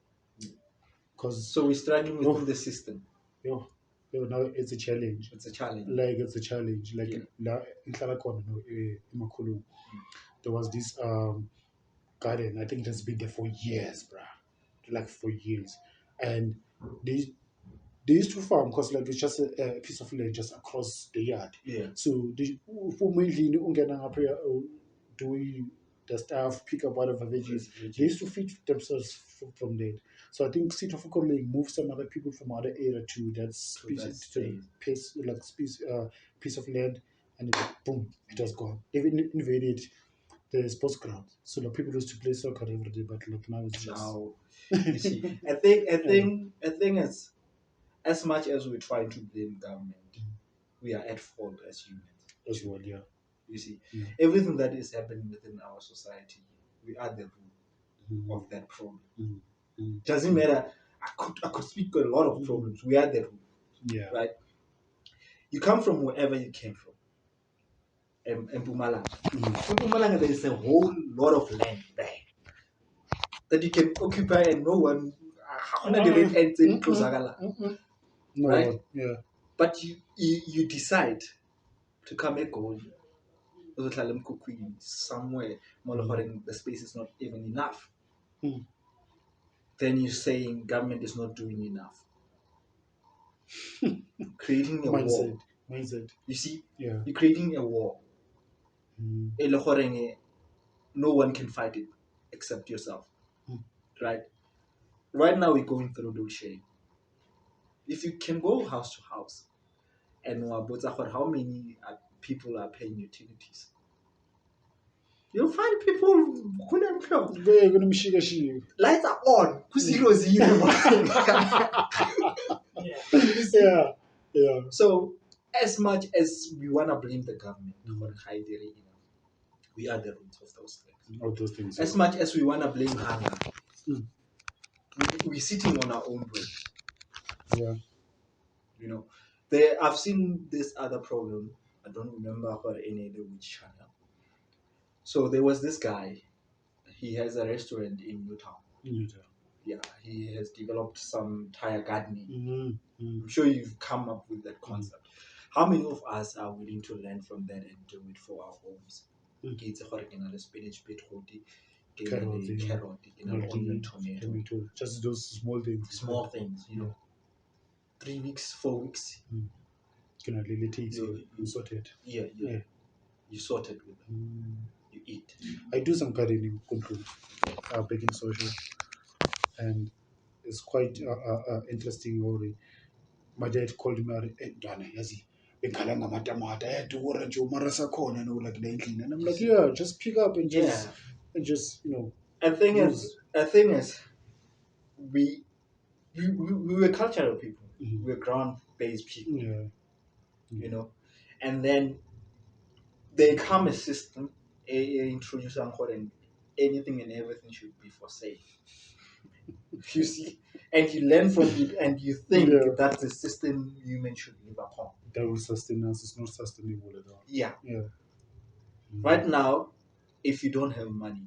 So we're struggling within the system. Now it's a challenge. It's a challenge. It's a challenge. Like in Makulung, there was this garden. I think it has been there for years, bruh. Like for years. And they used to farm because like it's just a piece of land just across the yard. Yeah. So they mainly do the staff pick up whatever veggies. They used to feed themselves from there. So I think City of Okoling moved some other people from other area to that piece of land, and boom, it was gone. They've invaded the sports ground. So the people used to play soccer every day, but like now it's just. Now, you see, I think it's as much as we try to blame government, we are at fault as humans. As well, yeah. You see, everything that is happening within our society, we are the root of that problem. Doesn't matter. I could speak a lot of problems. We are the root. Yeah. Right. You come from wherever you came from. In Mpumalanga. In Mpumalanga, there is a whole lot of land there that you can occupy, and no one. Right? Yeah. But you decide to come and go somewhere the space is not even enough. Then you're saying government is not doing enough. Creating a war. Mindset. You see? Yeah. You're creating a war. No one can fight it except yourself. Right? Right now we're going through those shame. If you can go house to house and how many people are paying utilities, you'll find people lights are on. 0. Yeah. So as much as we wanna blame the government, we are the roots of those things. As much as we wanna blame hunger, we're sitting on our own brain. Yeah. You know, I've seen this other problem. I don't remember which channel. So there was this guy. He has a restaurant in Newtown. Yeah, he has developed some tire gardening. I'm sure you've come up with that concept. How many of us are willing to learn from that and do it for our homes? Spinach, beetroot, carrot, onion, tomato. Just those small things. Small things, 3 weeks, 4 weeks. Can really take you sort it. Yeah. You sort it with them. You eat. I do some gardening control, baking social, and it's quite interesting story. My dad called me out, and I'm like, yeah, just pick up and just I think is we were cultural people. We're ground-based people. Yeah. And then they come a system, introduce and anything and everything should be for sale. You see, and you learn from it, and you think that's the system human should live upon. That will sustain us. It's not sustainable at all. Yeah. Right now, if you don't have money,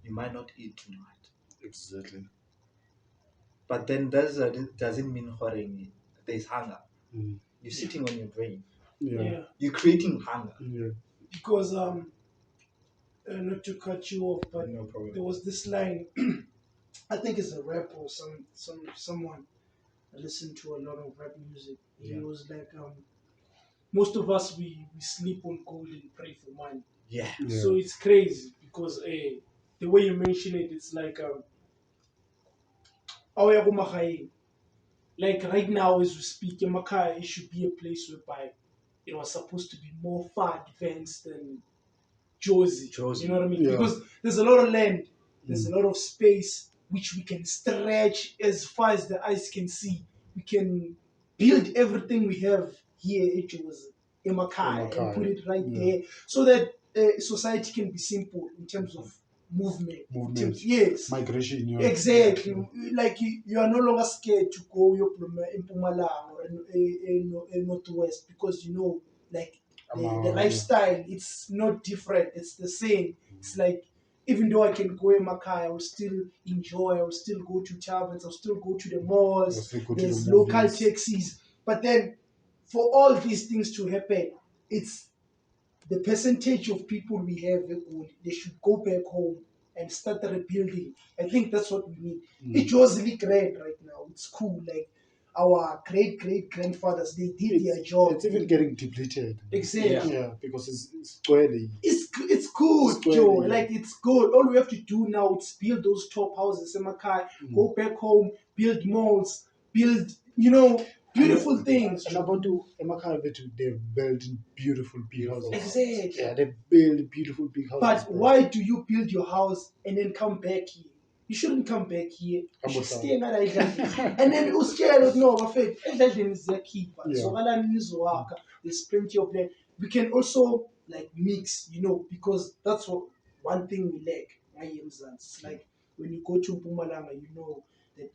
you might not eat tonight. Exactly. But then doesn't mean there's hunger. You're sitting on your brain. Yeah. You're creating hunger. Yeah. Because not to cut you off, but no problem. There was this line I think it's a rap or someone I listen to a lot of rap music. He was like, most of us we sleep on gold and pray for money. Yeah. So it's crazy because the way you mention it, it's like like right now as we speak, Yamaka, it should be a place whereby it was supposed to be more far advanced than Josie. You know what I mean? Yeah. Because there's a lot of land, there's a lot of space which we can stretch as far as the eyes can see. We can build everything we have here at Josie, Yamaka, and put it right there so that society can be simple in terms of movement. Yes. Migration. Exactly. Like you are no longer scared to go in Pumalang or in Northwest because you know, like the lifestyle, it's not different. It's the same. It's like even though I can go in Makai, I will still enjoy. I will still go to taverns. I'll still go to the malls. There's local taxis. But then, for all these things to happen, it's the percentage of people we have. They should go back home and start rebuilding. I think that's what we need. It was really great right now. It's cool. Like our great grandfathers, they did their job. It's even getting depleted. Exactly. Yeah, because it's squarely. It's good, Joe. Like it's good. All we have to do now is build those top houses in Makai, go back home, build malls, build beautiful things. And about to Emakha, they've built beautiful big houses. Exactly. Yeah, they build beautiful big houses. But why do you build your house and then come back here? You shouldn't come back here. You should stay in that island. And then you scared no, afraid. Island is the keeper. So there's plenty of land. We can also like mix, because that's one thing we lack. It's like when you go to Mpumalanga, you know that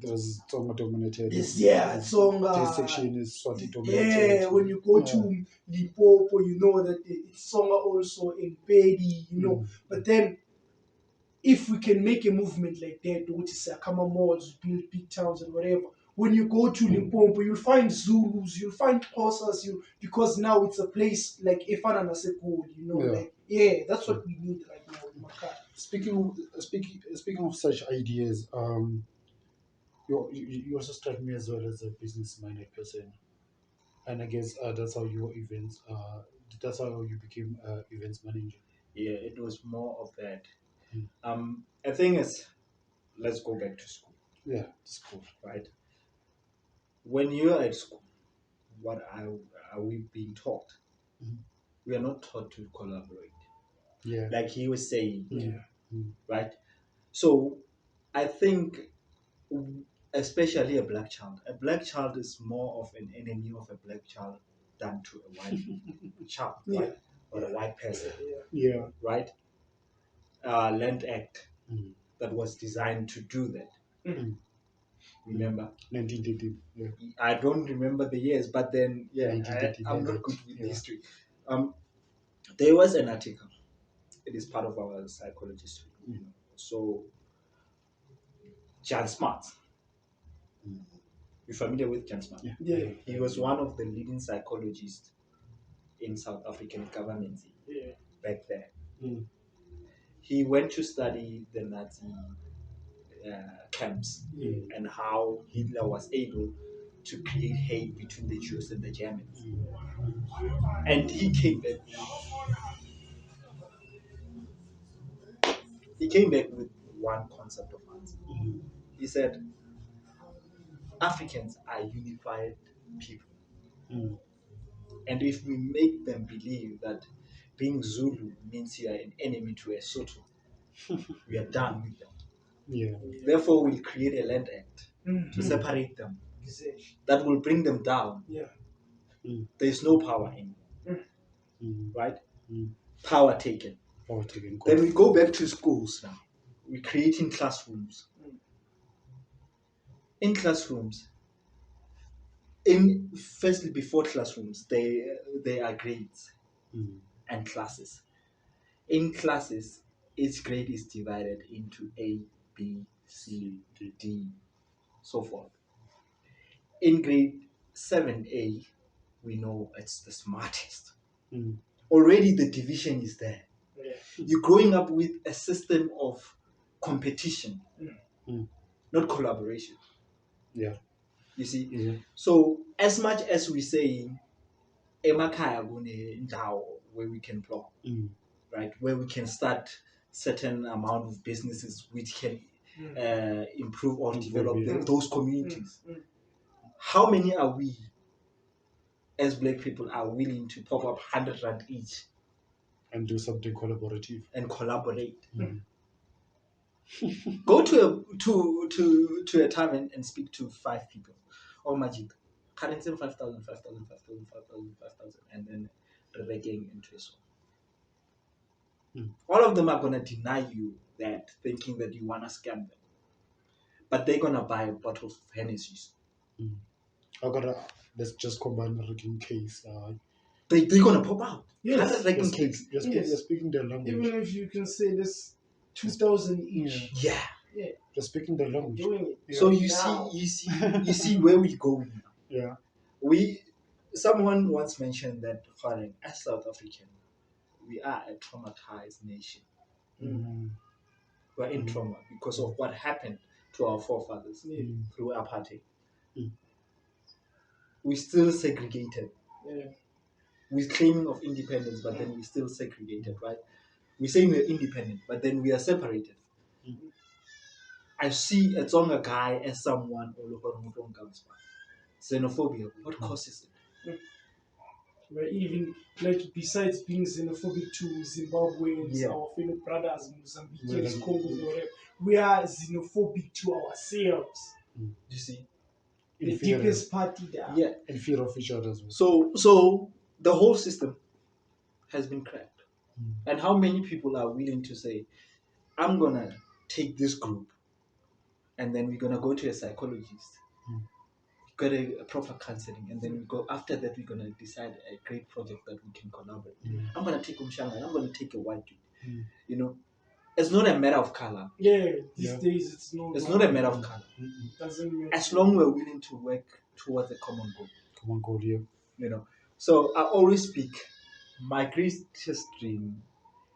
there's Tsonga dominated. Tsonga. This section is Swati dominated. Yeah, when you go to Limpopo, you know that it's Tsonga also in Pedi, But then, if we can make a movement like that, which is Sakama malls, build big towns and whatever, when you go to Limpopo, you'll find Zulus, you'll find Xhosas, because now it's a place like Efana Nasekul, that's what we need right now in Makai. Speaking of such ideas, you also strike me as well as a business-minded person, and I guess that's how your events. That's how you became events manager. Yeah, it was more of that. The thing is, let's go back to school. Yeah, school. Right. When you're at school, what are we being taught? We are not taught to collaborate. Yeah. Like he was saying. Yeah. Right. So, I think, especially a black child is more of an enemy of a black child than to a white child, right? Or a white person. Yeah. Right? Land Act that was designed to do that. Remember? 1930. Yeah. I don't remember the years, but then I'm not good with history. There was an article. It is part of our psychologist. So, Jan Smart. You're familiar with Jan Smart? Yeah. He was one of the leading psychologists in South African government back there. He went to study the Nazi camps and how Hitler was able to create hate between the Jews and the Germans. And he came back with one concept of answer. He said, Africans are unified people. And if we make them believe that being Zulu means you are an enemy to a Soto, we are done with them. Yeah. Therefore, we'll create a land act to separate them. That will bring them down. There's no power anymore. Right? Power taken. Then we go back to schools now. We're creating classrooms. In classrooms, firstly, before classrooms, there are grades and classes. In classes, each grade is divided into A, B, C, D, so forth. In grade 7A, we know it's the smartest. Already the division is there. You're growing up with a system of competition not collaboration. Yeah. You see? Yeah. So as much as we say emakhaya kunendawo where we can block, right? Where we can start certain amount of businesses which can improve or develop those communities. How many are we as black people are willing to pop up 100 rand each and do something collaborative and collaborate? Go to a tavern and speak to 5 people. Or magic. Currency 5,000, 5,000, 5,000, 5,000, 5,000, and then regain into a song. All of them are gonna deny you that, thinking that you wanna scam them. But they're gonna buy a bottle of Hennessy's. Let's just combine a written case. They're gonna pop out. Yes. You're speaking their language. Even if you can say this 2,000 each. Yeah. You're speaking their language. Doing it. So you see where we go now. Yeah. Someone once mentioned that as South African, we are a traumatized nation. We're in trauma because of what happened to our forefathers through apartheid. We still segregated. We're claiming of independence, but then we still segregated, right? We're saying we're independent, but then we are separated. I see a Tsonga guy as someone xenophobia. What causes it? Where even like besides being xenophobic to Zimbabweans, our fellow brothers, Mozambicans, Congos, or whatever, we are xenophobic to ourselves. You see, the deepest part there. Yeah, and fear of each other as well. So the whole system has been cracked. And how many people are willing to say, I'm gonna take this group, and then we're gonna go to a psychologist, get a proper counseling, and then we go after that. We're gonna decide a great project that we can collaborate. I'm gonna take Umshanga, I'm gonna take a white dude. You know, it's not a matter of color. These days it's not a matter of color. Doesn't matter. As long we're willing to work towards a common goal. Common goal, yeah. You know, so I always speak. My greatest dream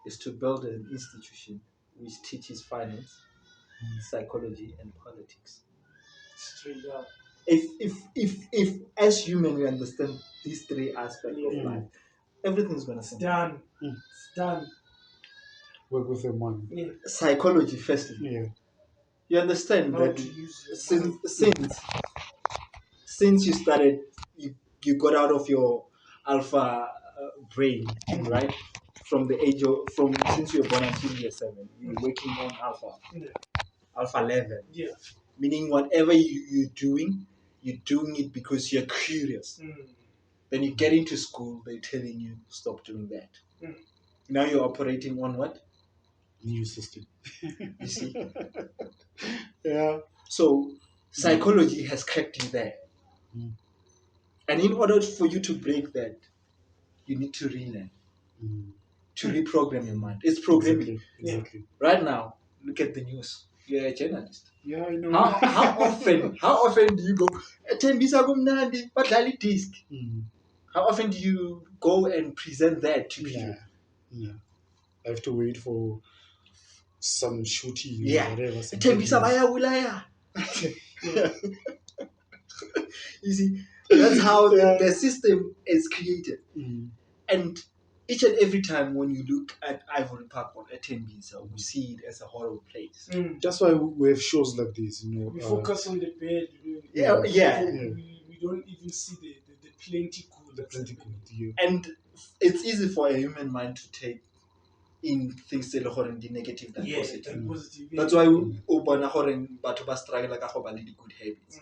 is to build an institution which teaches finance, psychology, and politics. Straight up. If as human we understand these 3 aspects of life, everything's gonna be done. It's done. Work with your mind. Psychology firstly. You understand that since you started, you got out of your alpha brain, right? From the age of since you were born until year 7, you're working on alpha level. Meaning whatever you're doing it because you're curious. Then you get into school, they're telling you stop doing that. Now you're operating on what? New system. You see? Yeah. So psychology has kept you there. And in order for you to break that, you need to relearn. To reprogram your mind. It's programming. Exactly. Right now, look at the news. You're a journalist. Yeah, I know. How often do you go, disc? How often do you go and present that to people? Yeah. I have to wait for some shooting or whatever. You see, that's how the system is created. And each and every time when you look at Ivory Park or at Tembisa, we see it as a horrible place. That's why we have shows like this, you know. We focus on the bed. We don't even see the plenty good. The plenty good, yeah. And it's easy for a human mind to take in things that are negative than positive. That's why we struggle like good habits.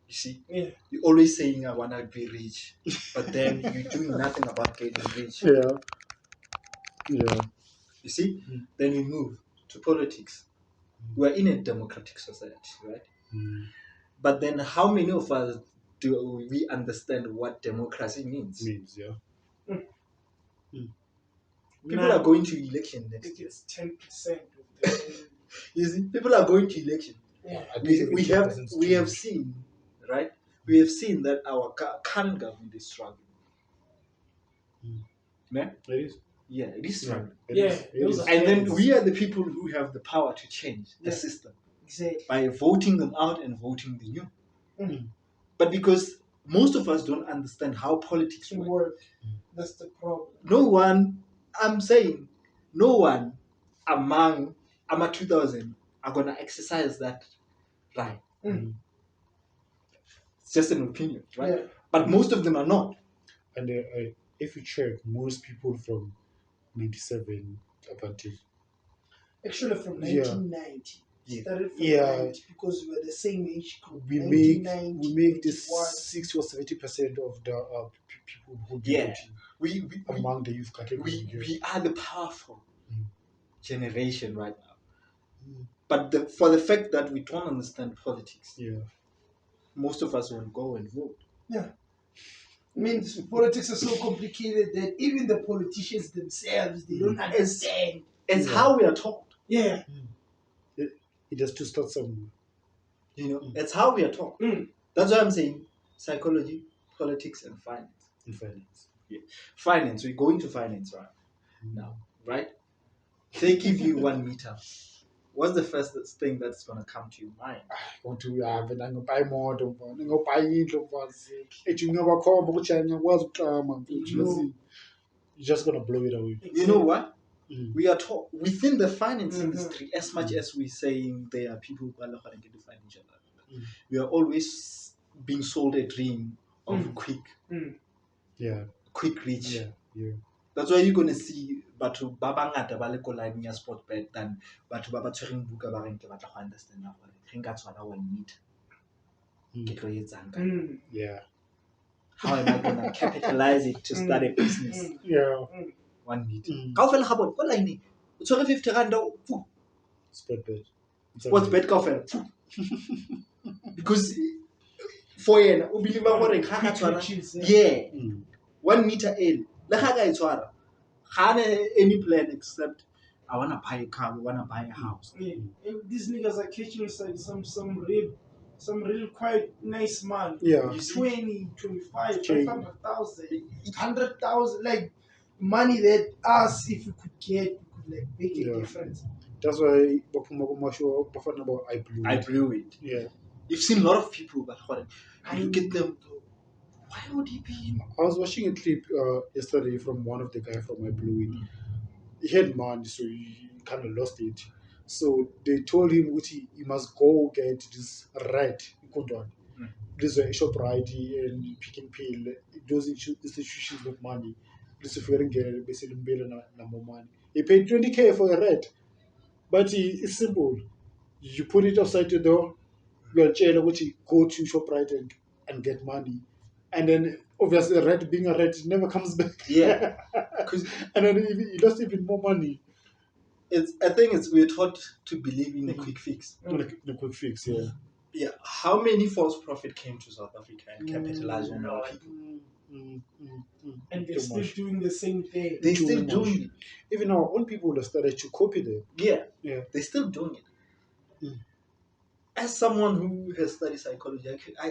You see, you're always saying I wanna be rich, but then you're doing nothing about getting rich. You see, then we move to politics. We're in a democratic society, right? But then, how many of us do we understand what democracy means? People are going to election next year. It's 10%. You see, people are going to election. We have seen, right? We have seen that our current government is struggling. It is. Yeah, it is struggling. It is. And then we are the people who have the power to change the system. Exactly. by voting them out and voting the new. Mm. But because most of us don't understand how politics To work, work. That's the problem. no one, I'm saying, no one among 2000 are going to exercise that right. Mm. It's just an opinion, right? Yeah. But most of them are not. And if you check, most people from 97 up until Actually, from Yeah. 1990. Yeah. Started from Yeah. 90 because we were the same age group. we make 1990, this 91. 60 or 70% of the people who be Yeah. voting We among the youth category. we are the powerful Mm. generation right now. Mm. But for the fact that we don't understand politics, Yeah. most of us will go and vote. Yeah. I mean, politics are so complicated that even the politicians themselves, they don't understand. It's Yeah. how we are taught. Yeah. It has to start somewhere. It's how we are taught. Mm. That's why I'm saying psychology, politics, and finance. In finance. Finance, we go into finance right now, right? They give you 1 meter. What's the first thing that's going to come to your mind? Want to vena ngopha imoto mfana ngopha indlu mfana ethi ngingabakhomba ukuthi ngiyakwazi ukuklama mfana you're just going to blow it away. You know what? Mm. We are taught within the finance Mhm. industry, as much as we're saying there are people who are not going to get the financial, Mm. we are always being sold a dream of Mm. Yeah. quick reach. Yeah. That's why you're going to see batho ba bangata ba le ko line ya sport bet than batho ba ba tshwereng buka ba reng ke batla go understand na gore re nka tshwara 1 meter ke tlo etsang ka Mm. Yeah. how am I going to capitalize it to start a business? Yeah. 1 meter Mm. kaofela ga bone ko line o tshwere 50 rand Sport bet. sports bet kaofela because for yena o believe gore ga ka tshwara Riches, yeah Mm. 1 meter in le ga ka e tshwara ga na any plan except I want to buy a car, I want to buy a house. Yeah. And these niggas are catching some real quite nice man. Yeah. You see? 20, 25, Okay. 500,000, 100,000, like money that us, if we could get, we could like make Yeah. a difference. That's why baphuma kumasho bafana about I blew it. Yeah. You've seen a lot of people, but I you get them. Why would he be? I was watching a clip yesterday from one of the guy from I Blew It. He had money, so he kind of lost it. So they told him he must go get this rat. This is a shop right and pick and peel. Those institutions with money. This is very good. Basically, more money. He paid 20K for a rat, but it's simple. You put it outside the door. You're jail, go to shop right and get money, and then obviously a rat being a rat it never comes back. Yeah. And then he lost even more money. I think we're taught to believe in a quick fix. Like the quick fix, yeah. Yeah. How many false profit came to South Africa and capitalized on our people? And they're Too still much. doing the same thing. They're Too still much. doing it. Even our own people have started to copy them. Yeah. Yeah. They're still doing it. Mm. As someone who has studied psychology,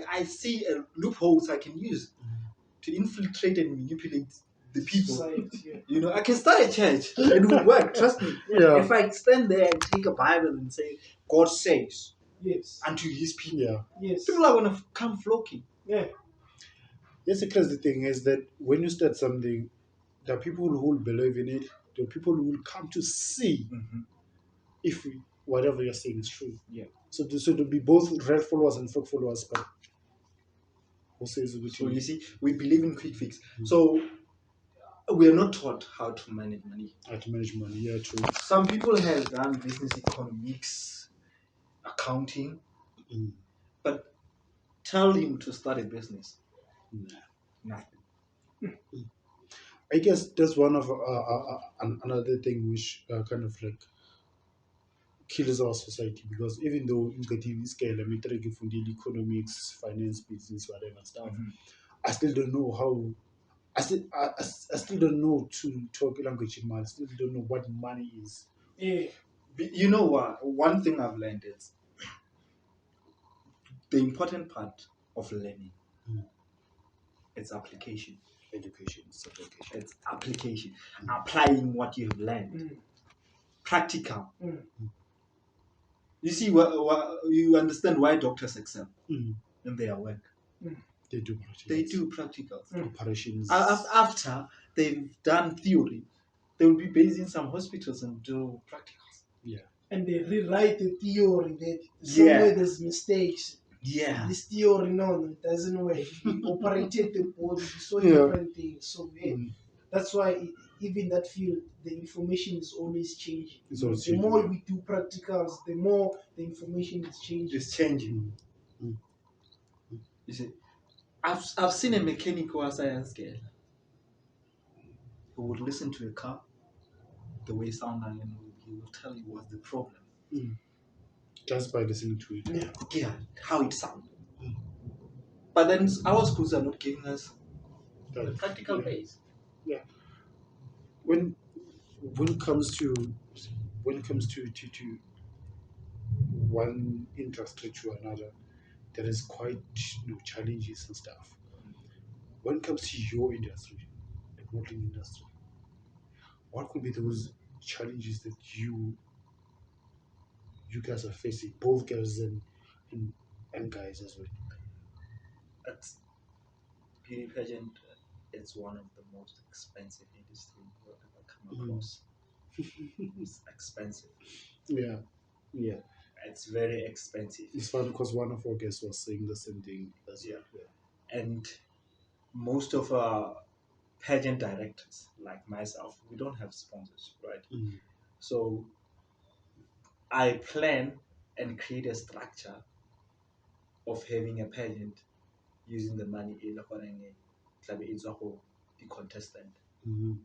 I see loopholes I can use to infiltrate and manipulate the people. Society, You know, I can start a church and it will work, trust me. Yeah. If I stand there and take a Bible and say, God says Yes. unto his people, Yeah. Yes. people are going to come flocking. Yeah. Yes, the crazy thing is that when you start something, there are people who will believe in it, there are people who will come to see if whatever you're saying is true. Yeah. So to be both real followers and fake followers, but who says it? So you see, we believe in quick fix. So we are not taught how to manage money. How to manage money, yeah, true. Some people have done business economics, accounting, but tell him to start a business. Nothing. I guess that's one of another thing which kind of like kills our society, because even though in the TV scale, I mean, economics, finance, business, whatever stuff, I still don't know how. I still don't know to talk language in money. I still don't know what money is. Yeah. You know what? One thing I've learned is the important part of learning. It's application. Education is application. It's application. Applying what you have learned. Practical. You see, you understand why doctors excel in their work. They do practicals. They do practicals. Operations. After they've done theory, they will be based in some hospitals and do practicals. Yeah. And they rewrite the theory that somewhere there's mistakes. Yeah. This theory, no, it doesn't work. We operated the body, we saw different things. So that's why even that field, the information is always changing. The more we do practicals, the more the information is changing. It's changing. You see, I've seen a mechanical science girl who would listen to a car, the way it sounded, and he will tell you what's the problem. Just by listening to it. Yeah, how it sounds. But then our schools are not giving us the practical base. Yeah. When it comes to one industry to another, there is quite challenges and stuff. When it comes to your industry, the modeling industry, what could be those challenges that you guys are facing, both girls and guys as well? That's beauty pageant. It's one of the most expensive industries you'll ever come across. It's expensive. Yeah. It's very expensive. It's funny because one of our guests was saying the same thing as well. Yeah. And most of our pageant directors, like myself, we don't have sponsors, right? So I plan and create a structure of having a pageant using the money in the contestant. You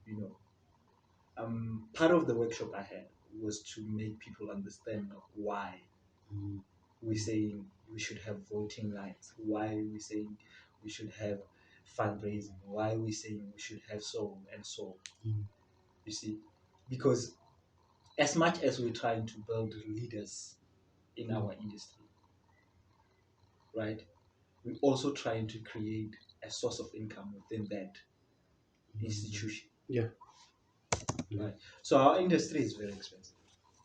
know, part of the workshop I had was to make people understand why we're saying we should have voting lines, why we're saying we should have fundraising, why we're saying we should have so and so. You see, because as much as we're trying to build leaders in our industry, right, we're also trying to create a source of income within that institution. Yeah. Right. So our industry is very expensive.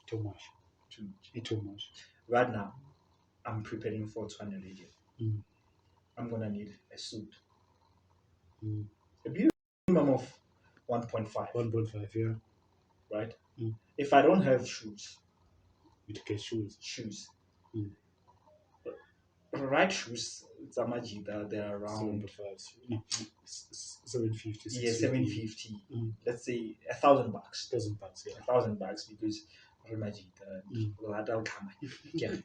Too much. Too much. Right now, I'm preparing for Tshwane region. I'm gonna need a suit. A minimum of 1.5. 1.5, yeah. Right? If I don't have shoes, you get shoes. Right shoes, it's a majida, they're around 750. Yeah, 750. Let's say $1,000. $1,000, yeah. $1,000 because yeah.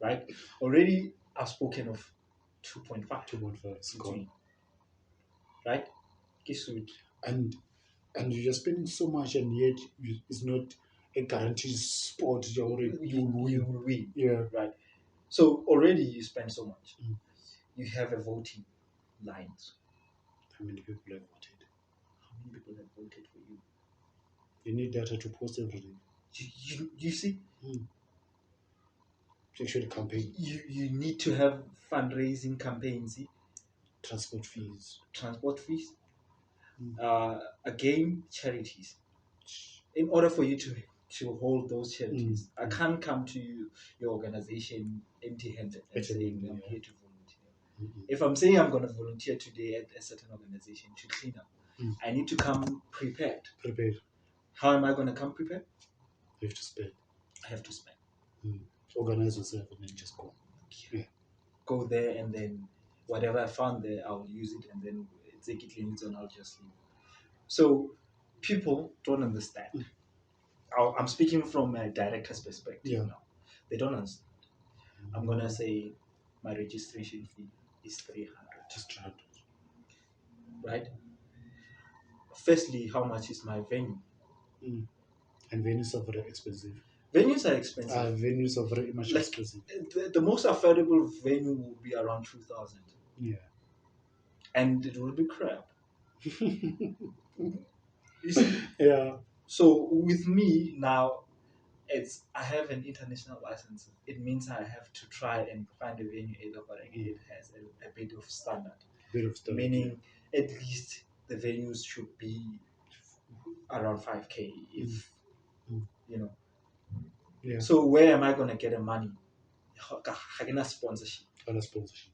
Right? Already I've spoken of 2.5. 2.5. Right? Suit. And you're spending so much, and yet it's not a guaranteed spot. You will win. Yeah. Right. So already you spend so much. You have a voting lines. How many people have voted? How many people have voted for you? You need data to post everything. You see? Actually, campaign. You need to have fundraising campaigns. Transport fees. Again, charities. In order for you to hold those charities, I can't come to your organization empty-handed and saying I'm here to volunteer. If I'm saying I'm going to volunteer today at a certain organization to clean up, I need to come prepared. How am I going to come prepared? You have to spend. I have to spend. Organize yourself and then just go. Yeah. Go there, and then whatever I found there, I'll use it, and then take it limits and I'll just leave. So people don't understand. I'm speaking from a director's perspective now. They don't understand. I'm gonna say my registration fee is 300. Just 300. Right? Firstly, how much is my venue? And venues are very expensive. Venues are expensive. Venues are very much expensive. The most affordable venue will be around 2,000. Yeah. And it will be crap. You see? Yeah. So with me now, I have an international license. It means I have to try and find a venue it has a bit of standard. Meaning at least the venues should be around 5K if you know. Yeah. So where am I gonna get the money? I can sponsorship. On a sponsorship.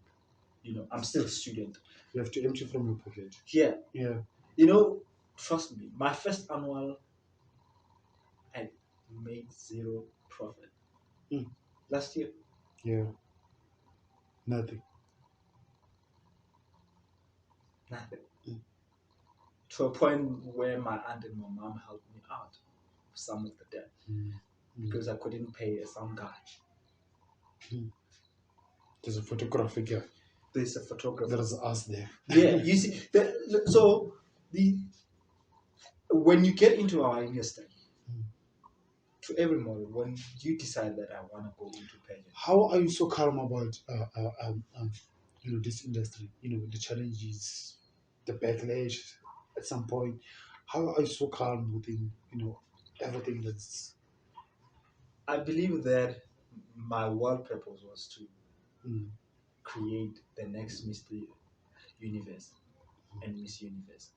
You know, I'm still a student. You have to empty from your pocket. Yeah. Yeah. You know, trust me, my first annual, I made 0 profit. Last year. Yeah. Nothing. Nothing. To a point where my aunt and my mom helped me out with some of the debt because I couldn't pay a sound guy. There's a photographer guy. There's a photographer. There's us there. Yeah, you see. When you get into our industry, to every moment, when you decide that I want to go into pageant, How are you so calm about this industry? The challenges, the backlash at some point. How are you so calm within everything that's I believe that my world purpose was to create the next Mr. Universe and Miss Universe.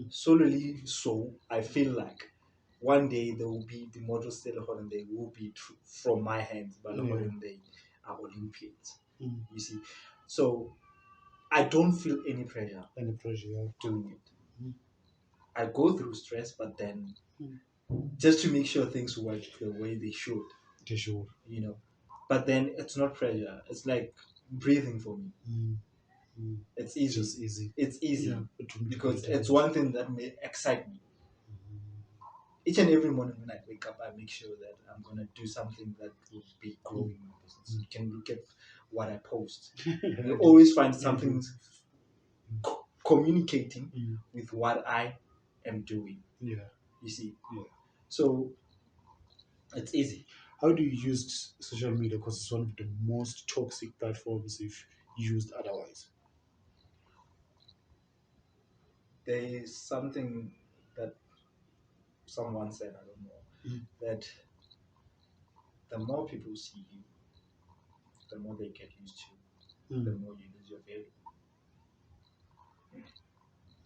Solely so, I feel like one day there will be the models still and they will be from my hands, but they are Olympians. You see, so I don't feel any pressure. Doing it. I go through stress, but then just to make sure things work the way they should. But then it's not pressure. It's like breathing for me. It's easy. Just easy. It's easy because it's one. one thing that may excite me. Each and every morning when I wake up, I make sure that I'm gonna do something that will be growing my business. You can look at what I post. You always find something communicating with what I am doing. Yeah. You see. Yeah. So it's easy. How do you use social media? Because it's one of the most toxic platforms if used otherwise. There is something that someone said, I don't know, that the more people see you, the more they get used to you, the more you lose your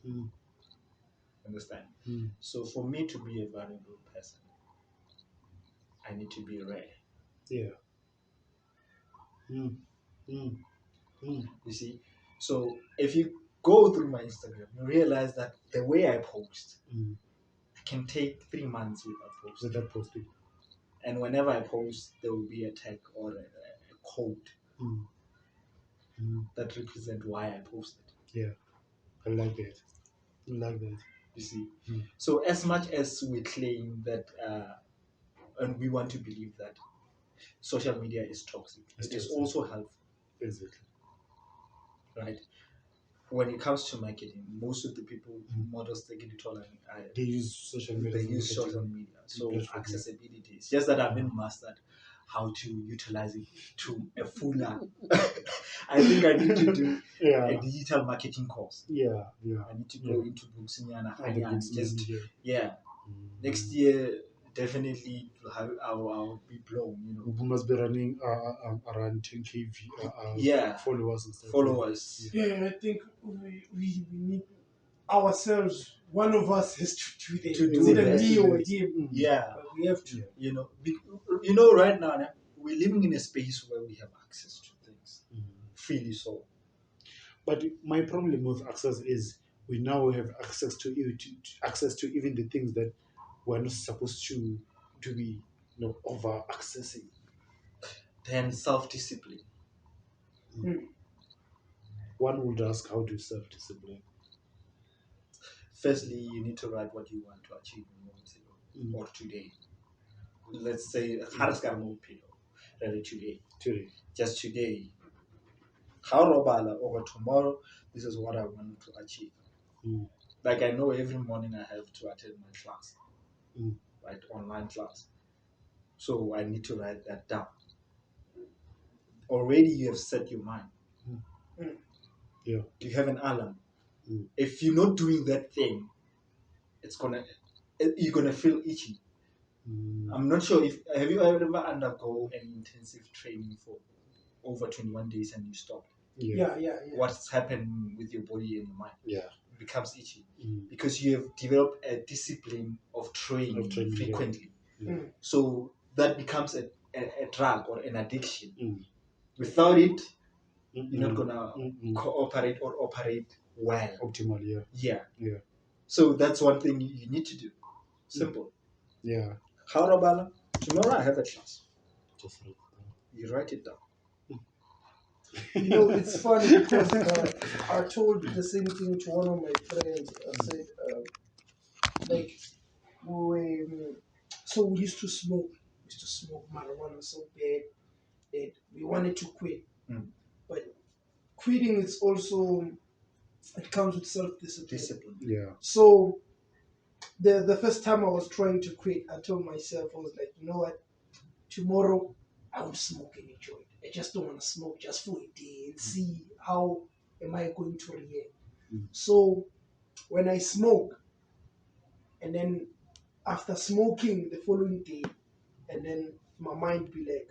value. Understand? So for me to be a valuable person, I need to be rare. Yeah. You see? So if you go through my Instagram, you realize that the way I post, I can take 3 months without posting. And whenever I post, there will be a tag or a code that represent why I posted. Yeah, I like that. You see? So as much as we claim that, and we want to believe that social media is toxic, it is also helpful. Exactly. Right? When it comes to marketing, most of the people, models, they use social media. So accessibility. It's just that I haven't mastered how to utilize it to a fuller. I think I need to do a digital marketing course. Yeah. I need to go into books next year definitely I'll be blown. We must be running around 10k followers and stuff. Followers. Yeah, I think we need ourselves. One of us has to do that. do Either that. me or him. Yeah. But we have to. Right now we're living in a space where we have access to things freely. So, but my problem with access is we now have access to even the things that we're not supposed to be over accessing. Then self-discipline. One would ask, how do self-discipline? Firstly, you need to write what you want to achieve or today. Let's say today. Just today. How over tomorrow, this is what I want to achieve. Like I know every morning I have to attend my class. Right, online class. So I need to write that down. Already you have set your mind. Yeah. You have an alarm. If you're not doing that thing, you're gonna feel itchy. I'm not sure have you ever undergo an intensive training for over 21 days and you stop? Yeah. What's happened with your body and your mind? Yeah. It becomes itchy because you have developed a discipline of training frequently. So that becomes a drug or an addiction. Without it, you're not gonna cooperate or operate well. Optimally, yeah. Yeah. So that's one thing you need to do. Simple. Yeah. How Rabala? Tomorrow I have a class. Just like You write it down. You know, it's funny because I told the same thing to one of my friends. I said, like, so we used to smoke. We used to smoke marijuana so bad that we wanted to quit. But quitting is also, it comes with self-discipline. Yeah. So the first time I was trying to quit, I told myself, I was like, you know what? Tomorrow I won't smoke any joint. I just don't want to smoke just for a day and see how am I going to react. So when I smoke, and then after smoking the following day, and then my mind be like,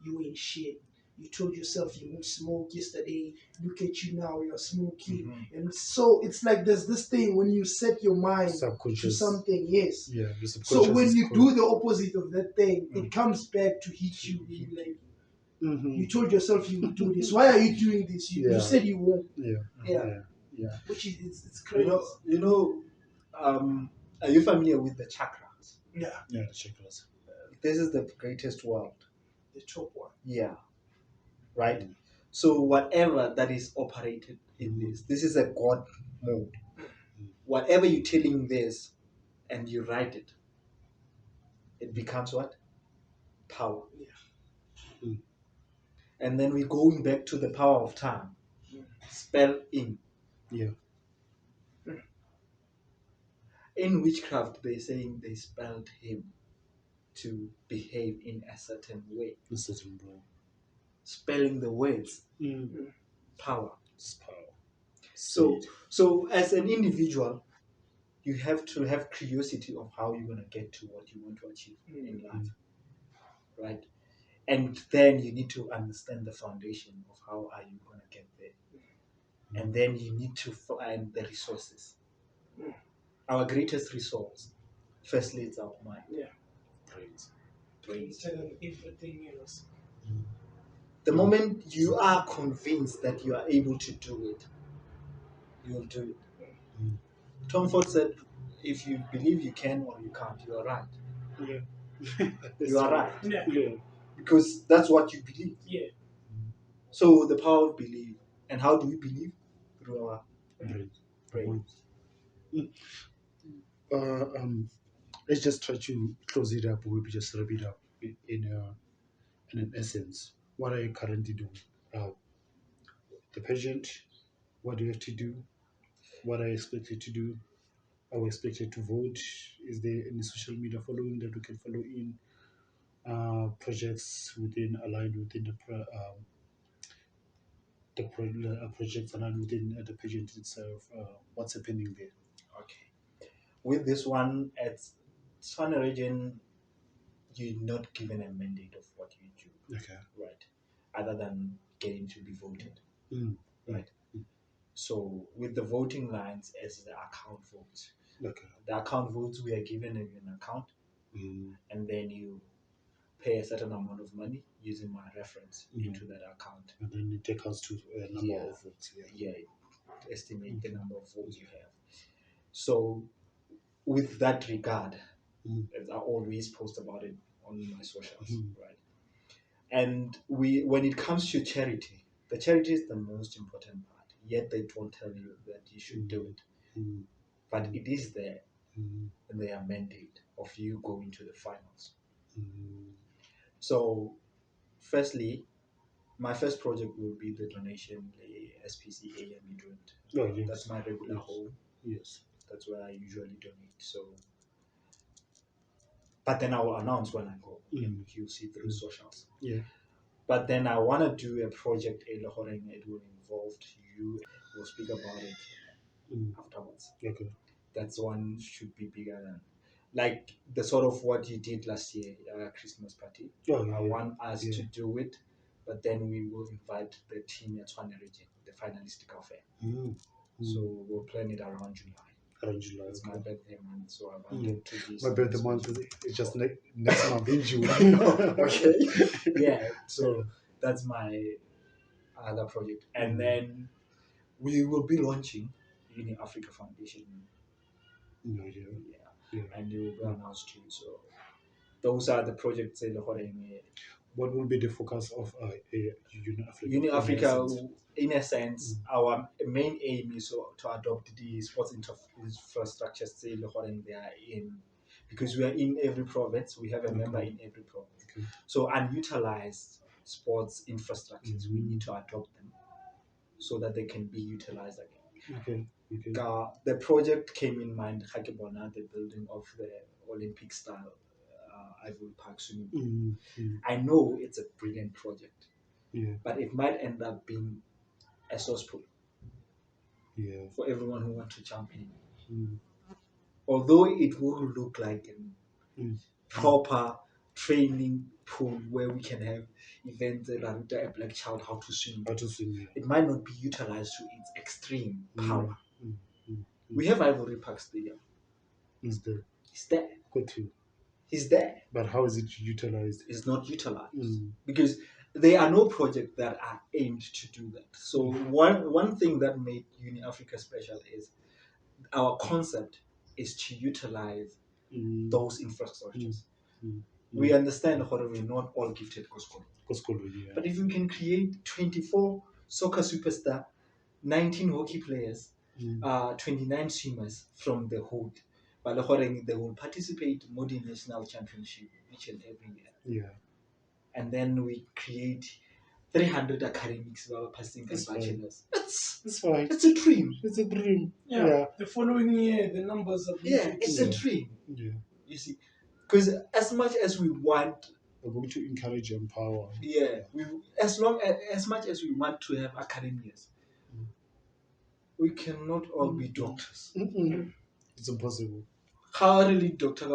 you ain't shit. You told yourself you won't smoke yesterday. Look at you now, you're smoking. And so it's like there's this thing when you set your mind to something, yes. Yeah, so when you do the opposite of that thing, it comes back to hit you. Like, you told yourself you would do this. Why are you doing this? You said you won't. Yeah. Which is it's crazy. Are you familiar with the chakras? Yeah. Yeah, the chakras. This is the greatest world. The top one. Yeah. Right? So whatever that is operated in this is a God mode. Whatever you're telling this and you write it, it becomes what? Power. Yeah. And then we're going back to the power of time. Spell in. Yeah. In witchcraft, they're saying they spelled him to behave in a certain way. A certain way. Spelling the words. Power. It's power. So as an individual, you have to have curiosity of how you're going to get to what you want to achieve in life. Right? And then you need to understand the foundation of how are you going to get there. And then you need to find the resources. Our greatest resource, firstly, it's our mind. Yeah. Brains. Everything else. The moment you are convinced that you are able to do it, you will do it. Tom Ford said, if you believe you can or you can't, you are right. Yeah. You are right. Yeah. Because that's what you believe. Yeah. So the power of belief. And how do we believe? Through our brains. Let's just try to close it up. We'll just wrap it up in an essence. What are you currently doing? The pageant. What do you have to do? What are you expected to do? Are we expected to vote? Is there any social media following that we can follow in? Projects aligned within projects aligned within the pageant itself. What's happening there? Okay. With this one, at Swana region, you're not given a mandate of what you do. Okay. Right. Other than getting to be voted. Right. So with the voting lines as the account votes. Okay. The account votes, we are given an account, and then you pay a certain amount of money using my reference into that account. And then it takes us to a number of votes. Yeah, estimate the number of votes you have. So with that regard, as I always post about it on my socials, right? And when it comes to charity, the charity is the most important part. Yet they don't tell you that you should do it. But it is there in their mandate of you going to the finals. So, firstly, my first project will be the donation, the SPCA and joint. Oh, yes. That's my regular home. Yes. That's where I usually donate. So, but then I will announce when I go, and you'll see through socials. Yeah. But then I want to do a project. It will involve you. We'll speak about it afterwards. Okay. That's one should be bigger than, like the sort of what you did last year, Christmas party. I want us to do it, but then we will invite the team at Swana region, the finalistic affair. So we'll plan it around July. Around July. It's my birthday month, so I wanted to do My something birthday month special. is just next month in June. Okay. Yeah, so that's my other project. And then we will be launching Uni Africa Foundation. Yeah. And it will be announced to you. So those are the projects that What will be the focus of Uni Africa? Uni Africa, in a sense, our main aim is to adopt the sports infrastructure still they are in, because we are in every province. We have a member in every province. Okay. So unutilized sports infrastructures, we need to adopt them so that they can be utilized again. Okay. The project came in mind, the building of the Olympic style Ivory Park swimming pool. I know it's a brilliant project, but it might end up being a source pool for everyone who wants to jump in. Although it will look like a proper training pool where we can have events that are a black child how to swim. It might not be utilized to its extreme power. We have Ivory Park Stadium. Is there? It's there. Good too. It's there. But how is it utilized? It's not utilized because there are no projects that are aimed to do that. So one thing that made Uni Africa special is our concept is to utilize those infrastructures. We understand how we're not all gifted Koskolo. But if we can create 24 soccer superstar, 19 hockey players, 29 swimmers from the hood, but they will participate in the national championship each and every year. And then we create 300 academics who are passing as bachelors. That's fine. It's a dream. It's a dream. Yeah. The following year, the numbers are it's a dream. Yeah. You see, because as much as we want, we're going to encourage and empower. Yeah, as much as we want to have academics, we cannot all be doctors. It's impossible. How really doctor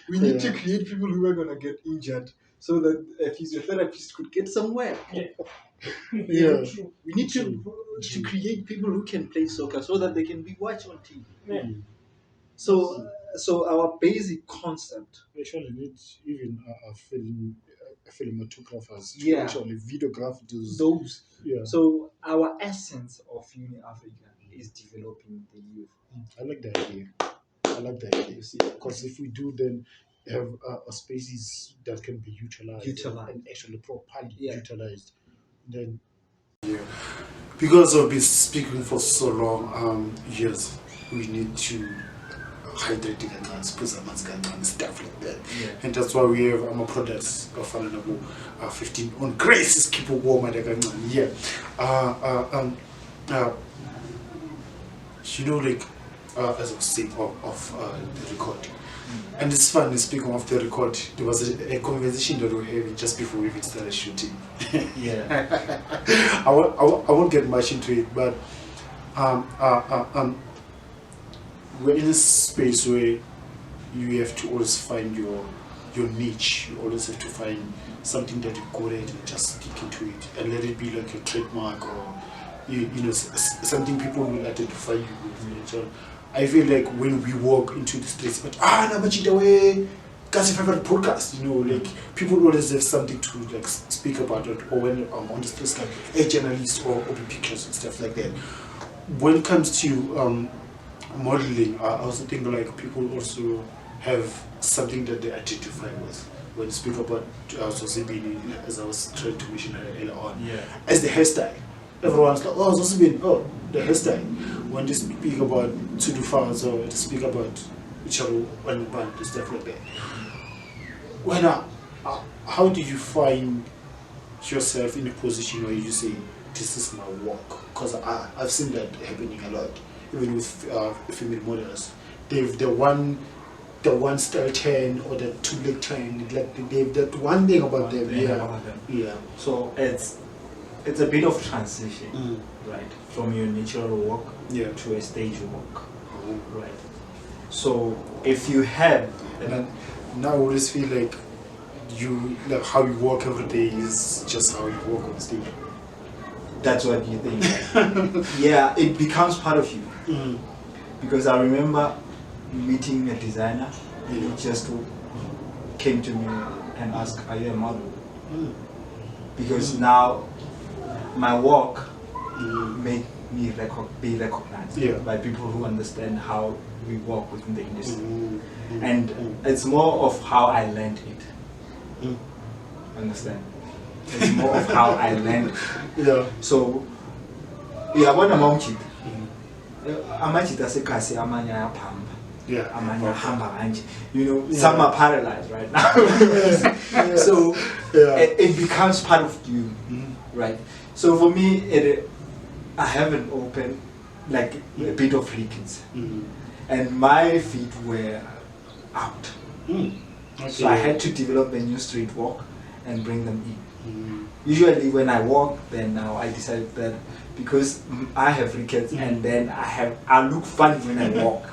we need to create people who are gonna get injured so that a physiotherapist could get somewhere. Yeah. We need to create people who can play soccer so that they can be watched on TV. Yeah. So our basic concept. Actually, need even cinematographers to actually videograph those. Yeah. So our essence of Uni Africa is developing the youth. I like the idea. You see, because if we do, then have spaces that can be utilized. And actually properly utilized. Then because I've been speaking for so long, yes, we need to hydrate and stuff like that. And that's why we have products of 15 on graces keep warm at the you know, like as I was saying of the record. And it's funny, speaking of the record, there was a conversation that we were having just before we even started shooting. I won't get much into it, but we're in a space where you have to always find your niche. You always have to find something that you're good at and just stick into it and let it be like your trademark or you know something people will identify you with. So I feel like when we walk into the streets, but way, that's your favorite podcast, you know, like people always have something to like speak about it, or when I'm on the streets like a journalist or Obee Pictures and stuff like that. When it comes to modeling, I also think like people also have something that they identify with. When you speak about Zosibini, as I was trying to mention earlier on, as the hairstyle, everyone's like, oh, Zosibini, oh, the hairstyle. When they speak about Tudufas or they speak about Icharo and band and stuff like that. When how do you find yourself in a position where you say, this is my work? Because I've seen that happening a lot, even with female models. They've the one style turn or the two-leg turn, like they've that one thing about them. Yeah. So it's a bit of transition, right, from your natural walk to a stage walk, right. So if you have, now I always feel like how you walk every day is just how you walk on stage. that's what you think. Yeah, it becomes part of you. Because I remember meeting a designer, he just came to me and asked, "Are you a model?" Because now my work made me be recognized by people who understand how we work within the industry. And it's more of how I learned it. Understand? It's more of how I learned it. So, yeah, when I'm on cheat, you know, some are paralyzed right now. So it becomes part of you, right? So for me, I have an open, like a bit of rickets, and my feet were out. So I had to develop a new street walk and bring them in. Usually when I walk, then now I decided that because I have rickets and then I look funny when I walk.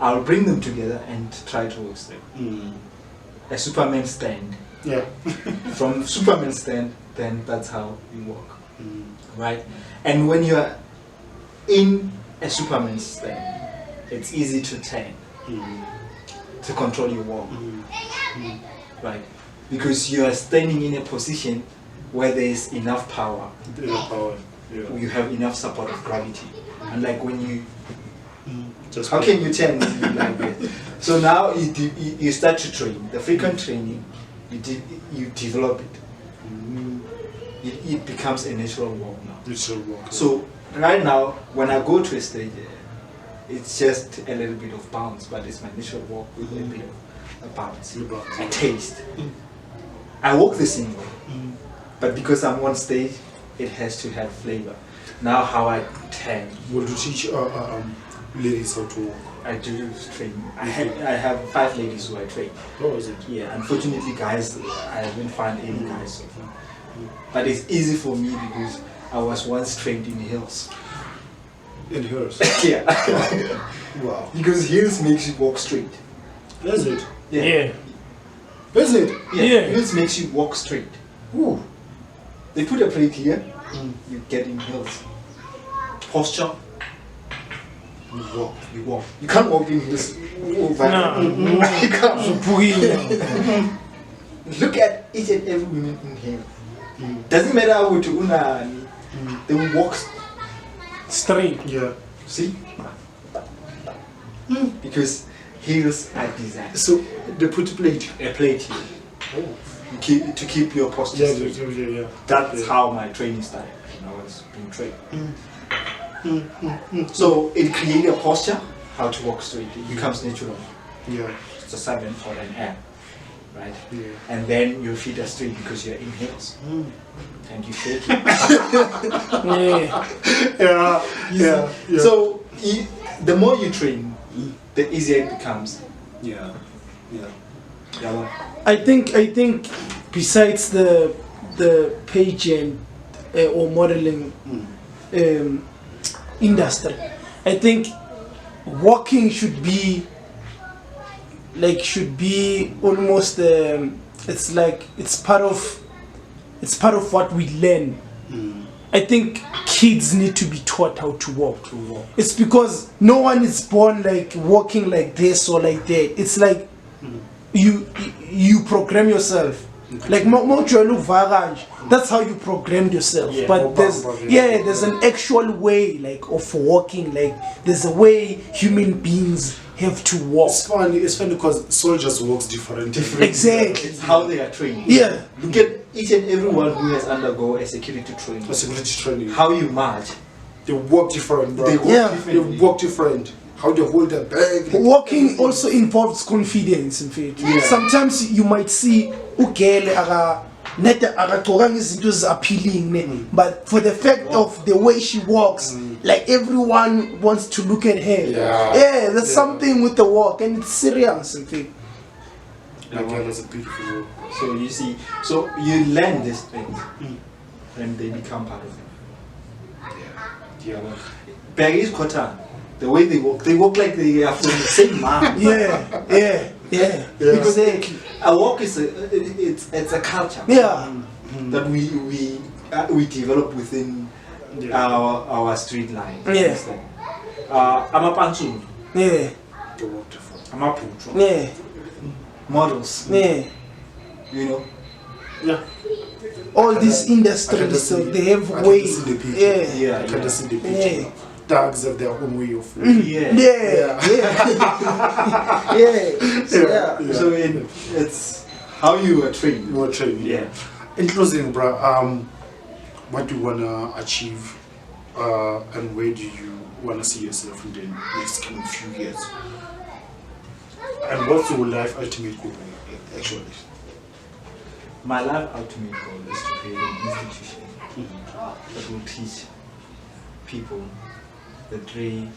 I'll bring them together and try to walk straight. A Superman stand. From Superman stand, then that's how you walk. Right? And when you're in a Superman stand, it's easy to turn, to control your walk. Right? Because you are standing in a position where there is enough power. You have enough support of gravity. And like when you, how can you turn like this? So now you start to train. The frequent training, you develop it. It becomes a natural walk now. So right now, when I go to a stage, it's just a little bit of bounce, but it's my natural walk with a bit of a bounce, a taste. I walk the same way, but because I'm on stage, it has to have flavor. Now how I turn. Will you teach ladies how to walk? I do train. I have 5 ladies who I train. Oh, is it? Yeah, unfortunately guys, I haven't found any guys so far. But it's easy for me because I was once trained in heels. In heels? Yeah. Wow. Because heels makes you walk straight. Is it? Yeah. Is it? Yeah. Heels makes you walk straight. Ooh. They put a plate here, you get in heels. Posture, you walk. You can't walk in heels. You can't. Look at each and every woman in here. Doesn't matter how to unani, they will walk straight. Yeah. See? Because heels are designed. So they put a plate here. Oh. To keep your posture straight. Yeah. That's how my training started when I was being trained. So it creates a posture, how to walk straight. It becomes natural. Yeah. It's a 7 for an M. Right? Yeah. And then your feet are straight because you're in heels. And you shake it. Yeah. So the more you train, the easier it becomes. Yeah. I think besides the pageant or modeling industry, I think walking should be almost it's part of what we learn. I think kids need to be taught how to walk. It's because no one is born like walking like this or like that. It's like you program yourself. Like that's how you programmed yourself. Yeah, but there's an actual way like of walking. Like there's a way human beings have to walk. It's funny because soldiers walk different. Exactly. It's how they are trained. Yeah. Look at each and everyone who has undergone a security training. How you march. They walk different, bro. They walk different. How they hold their bag. Walking also involves confidence, in fact. Yeah. Sometimes you might see izinto is appealing, but for the fact of the way she walks, like everyone wants to look at her. Yeah, there's something with the walk, and it's serious, in fact. That's a beautiful walk. So you see, so you learn these things, and they become part of you. Paris Kota, the way they walk like they are from the same mom. Yeah. Exactly. a walk is it's a culture. Yeah. That we develop within our street line. Yeah. Amapansu. Yeah. Amapucho. Yeah. Models. Yeah. You know. Yeah. All these industries, so they have way. Yeah. I can't see the picture. Yeah. Dogs have their own way of Yeah. Yeah. Yeah. Yeah. So it's how you were trained. You were trained. Yeah. In closing, bro, what do you wanna achieve, and where do you wanna see yourself in the next kind of few years? And what's your life ultimate goal, actually? My life ultimate goal is to create an institution that will teach people the three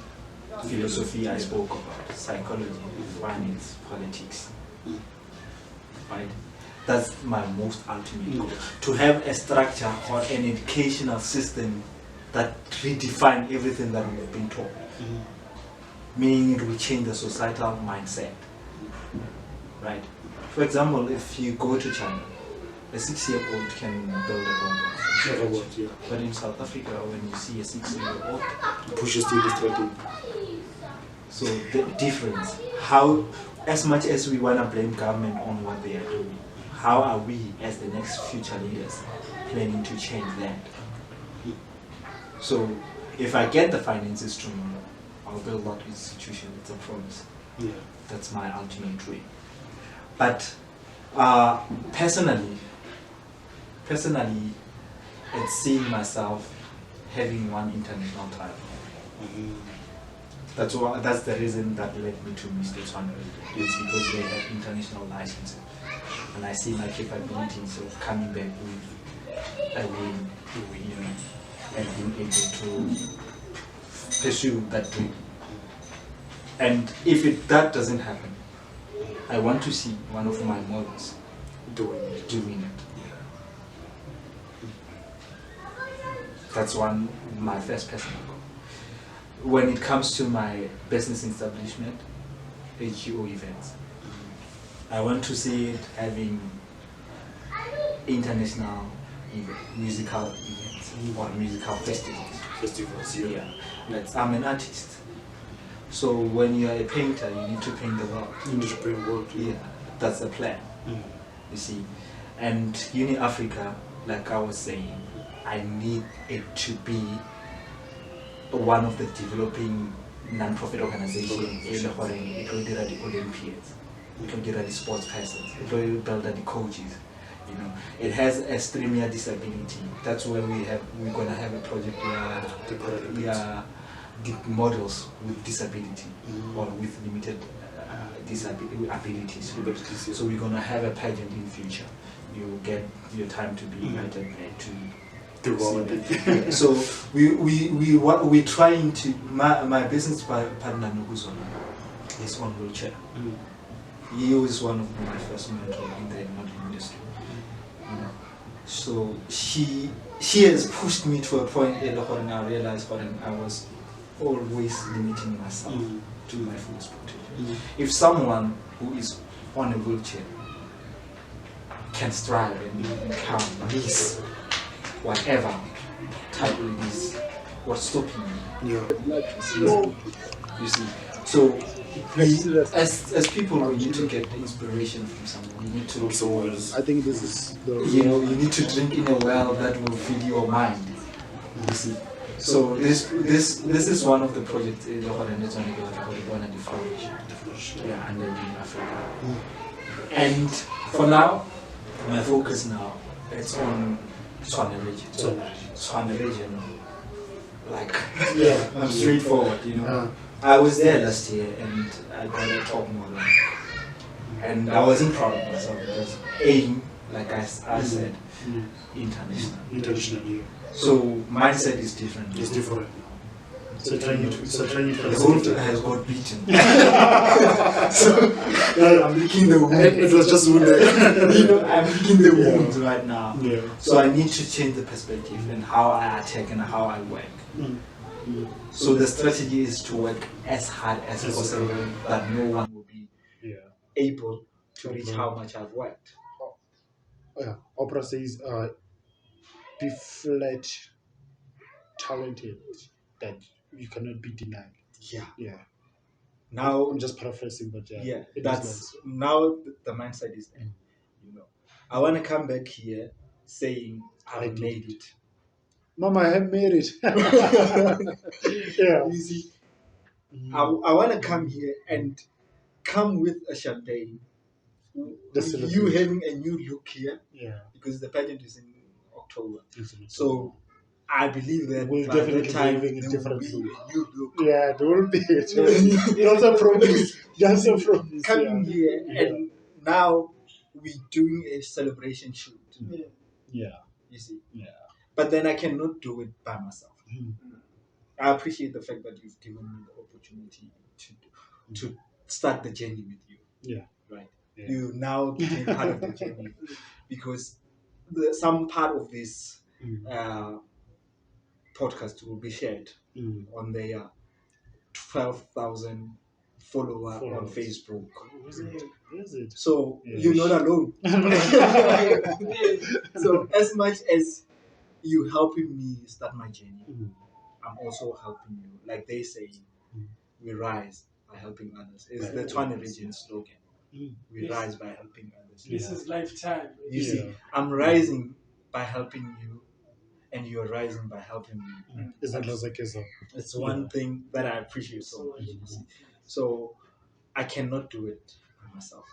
philosophy I spoke about: psychology, finance, politics. Right? That's my most ultimate goal. To have a structure or an educational system that redefine everything that we've been taught. Meaning it will change the societal mindset. Right? For example, if you go to China, a 6-year-old can build a robot. But in South Africa, when you see a 6-year-old, Pushes to the strategy. so the difference, how, as much as we want to blame government on what they are doing, how are we as the next future leaders planning to change that? So if I get the finances tomorrow, I'll build that institution, it's a promise. Yeah. That's my ultimate dream. But personally, it's seeing myself having one international title. That's the reason that led me to Mr. Tswana. It's because they have international licensing, and I see my capabilities of coming back with a win, you know, and being able to pursue that dream. And if that doesn't happen, I want to see one of my models doing it. That's my first personal goal. When it comes to my business establishment, HGO events, I want to see it having international musical events or musical festivals. Yeah. I'm an artist. So when you are a painter, you need to paint the world. You need to paint the world. Yeah, that's the plan. You see. And Uni Africa, like I was saying, I need it to be one of the developing non-profit organizations. It will do the Olympiads, it will do the sports persons, it will build the coaches. You know, it has a streamer disability. That's where we're gonna have a project where the models with disability or with limited abilities. So we're gonna have a pageant in future. You get your time to be invited to see. So we're trying to. My business partner Nuguzona is on wheelchair. He was one of my first mentors in the modeling industry. You know. So she has pushed me to a point when I realized when I was always limiting myself to my fullest potential. If someone who is on a wheelchair can strive and become this, whatever title it is, what's stopping me? You see, so as people, we need to get inspiration from someone. You need to. I think this is you need to drink in a well that will feed your mind. You see. So this is one of the projects in the yeah, and then in Africa. And for now, my focus now it's on Tswana region. Tswana region, like I'm straightforward, you know. I was there last year and I got a top model, and I wasn't proud of myself because aim, like I said, international. So mindset is different. It's different. So trying to the whole thing has got beaten. So I'm licking the wound. It was just wounded. You know, I'm licking the wound right now. Yeah. So I need to change the perspective and how I attack and how I work. So the strategy is to work as hard as possible that no one will be able to reach how much I've worked. Yeah, Oprah says, be flat talented, that you cannot be denied. Yeah. Now I'm just paraphrasing, but yeah, it that's now the mindset is there. You know, I want to come back here saying I I've did made it. it. Mama, I have made it. Yeah. You see, I want to come here and come with a champagne. The You celebration. having a new look here, Yeah. because the pageant is in October. Isn't it? So I believe that We'll by definitely that be time having a there different will be look. a new look. Yeah, there will be. That's a promise. That's a promise. Coming here Yeah. and now we're doing a celebration shoot. Yeah. You see. Yeah. But then I cannot do it by myself. I appreciate the fact that you've given me the opportunity to start the journey with you. Yeah. Right. Yeah. You now became part of the journey because some part of this podcast will be shared on their 12,000 followers on Facebook. Is it? So Yeah. you're not alone. So as much as you helping me start my journey, I'm also helping you. Like they say, we rise by helping others. It's the Tshwane region slogan. We rise by helping others. This is lifetime. You see, I'm rising by helping you, and you're rising by helping me. It's one thing that I appreciate so much. You see. So I cannot do it by myself.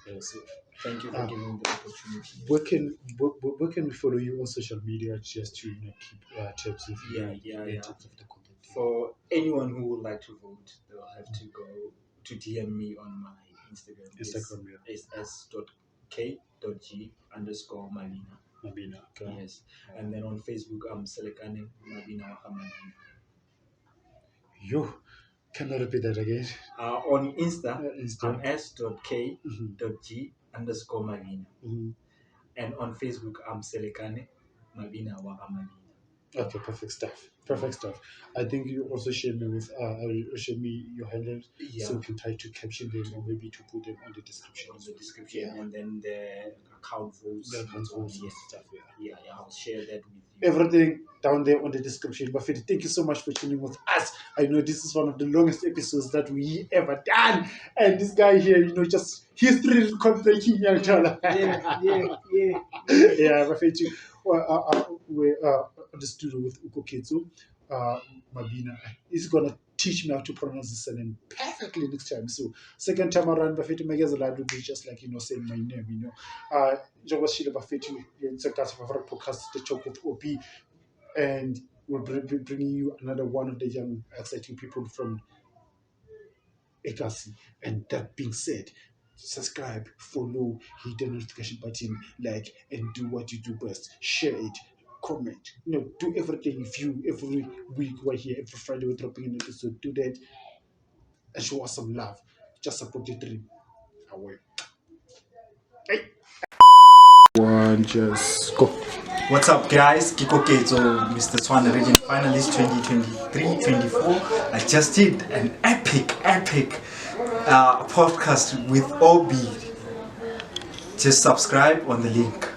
Thank you for giving me the opportunity. Where can we follow you on social media just to keep tabs of tabs of the content? For anyone who would like to vote, they'll have to go to DM me on my Instagram. It's s.k.g_Mabina. Okay. Yes. And then on Facebook, I'm Selekane Mabina Wakamabina. Yo, can I repeat that again? On Insta, I'm s.k.g_Mabina. And on Facebook, I'm Selekane Mabina Wakamabina. Okay, perfect stuff. I think you also share me your handles so we can try to caption them or maybe to put them on the description. And then the account votes. I'll share that with you. Everything down there on the description. But thank you so much for tuning with us. I know this is one of the longest episodes that we ever done, and this guy here, just history breaking. Yeah. But thank you. We're on the studio with Koketso, Mabina. He's gonna teach me how to pronounce this name perfectly next time. So second time around, Bafeti Magazine will be just like saying my name. Jawashila Bafeti, it's a favorite podcast, The Talk with Obee, and we'll be bringing you another one of the young, exciting people from Ekasi. And that being said, subscribe, follow, hit the notification button, like, and do what you do best. Share it, comment, do everything. View every week we're here, every Friday we're dropping an episode. Do that and show us some love. Just support the dream. Away. Hey. One, just go. What's up, guys? Koketso, Mr. Tshwane Region Finalist 2023-24. I just did an epic podcast with Obee. Just subscribe on the link.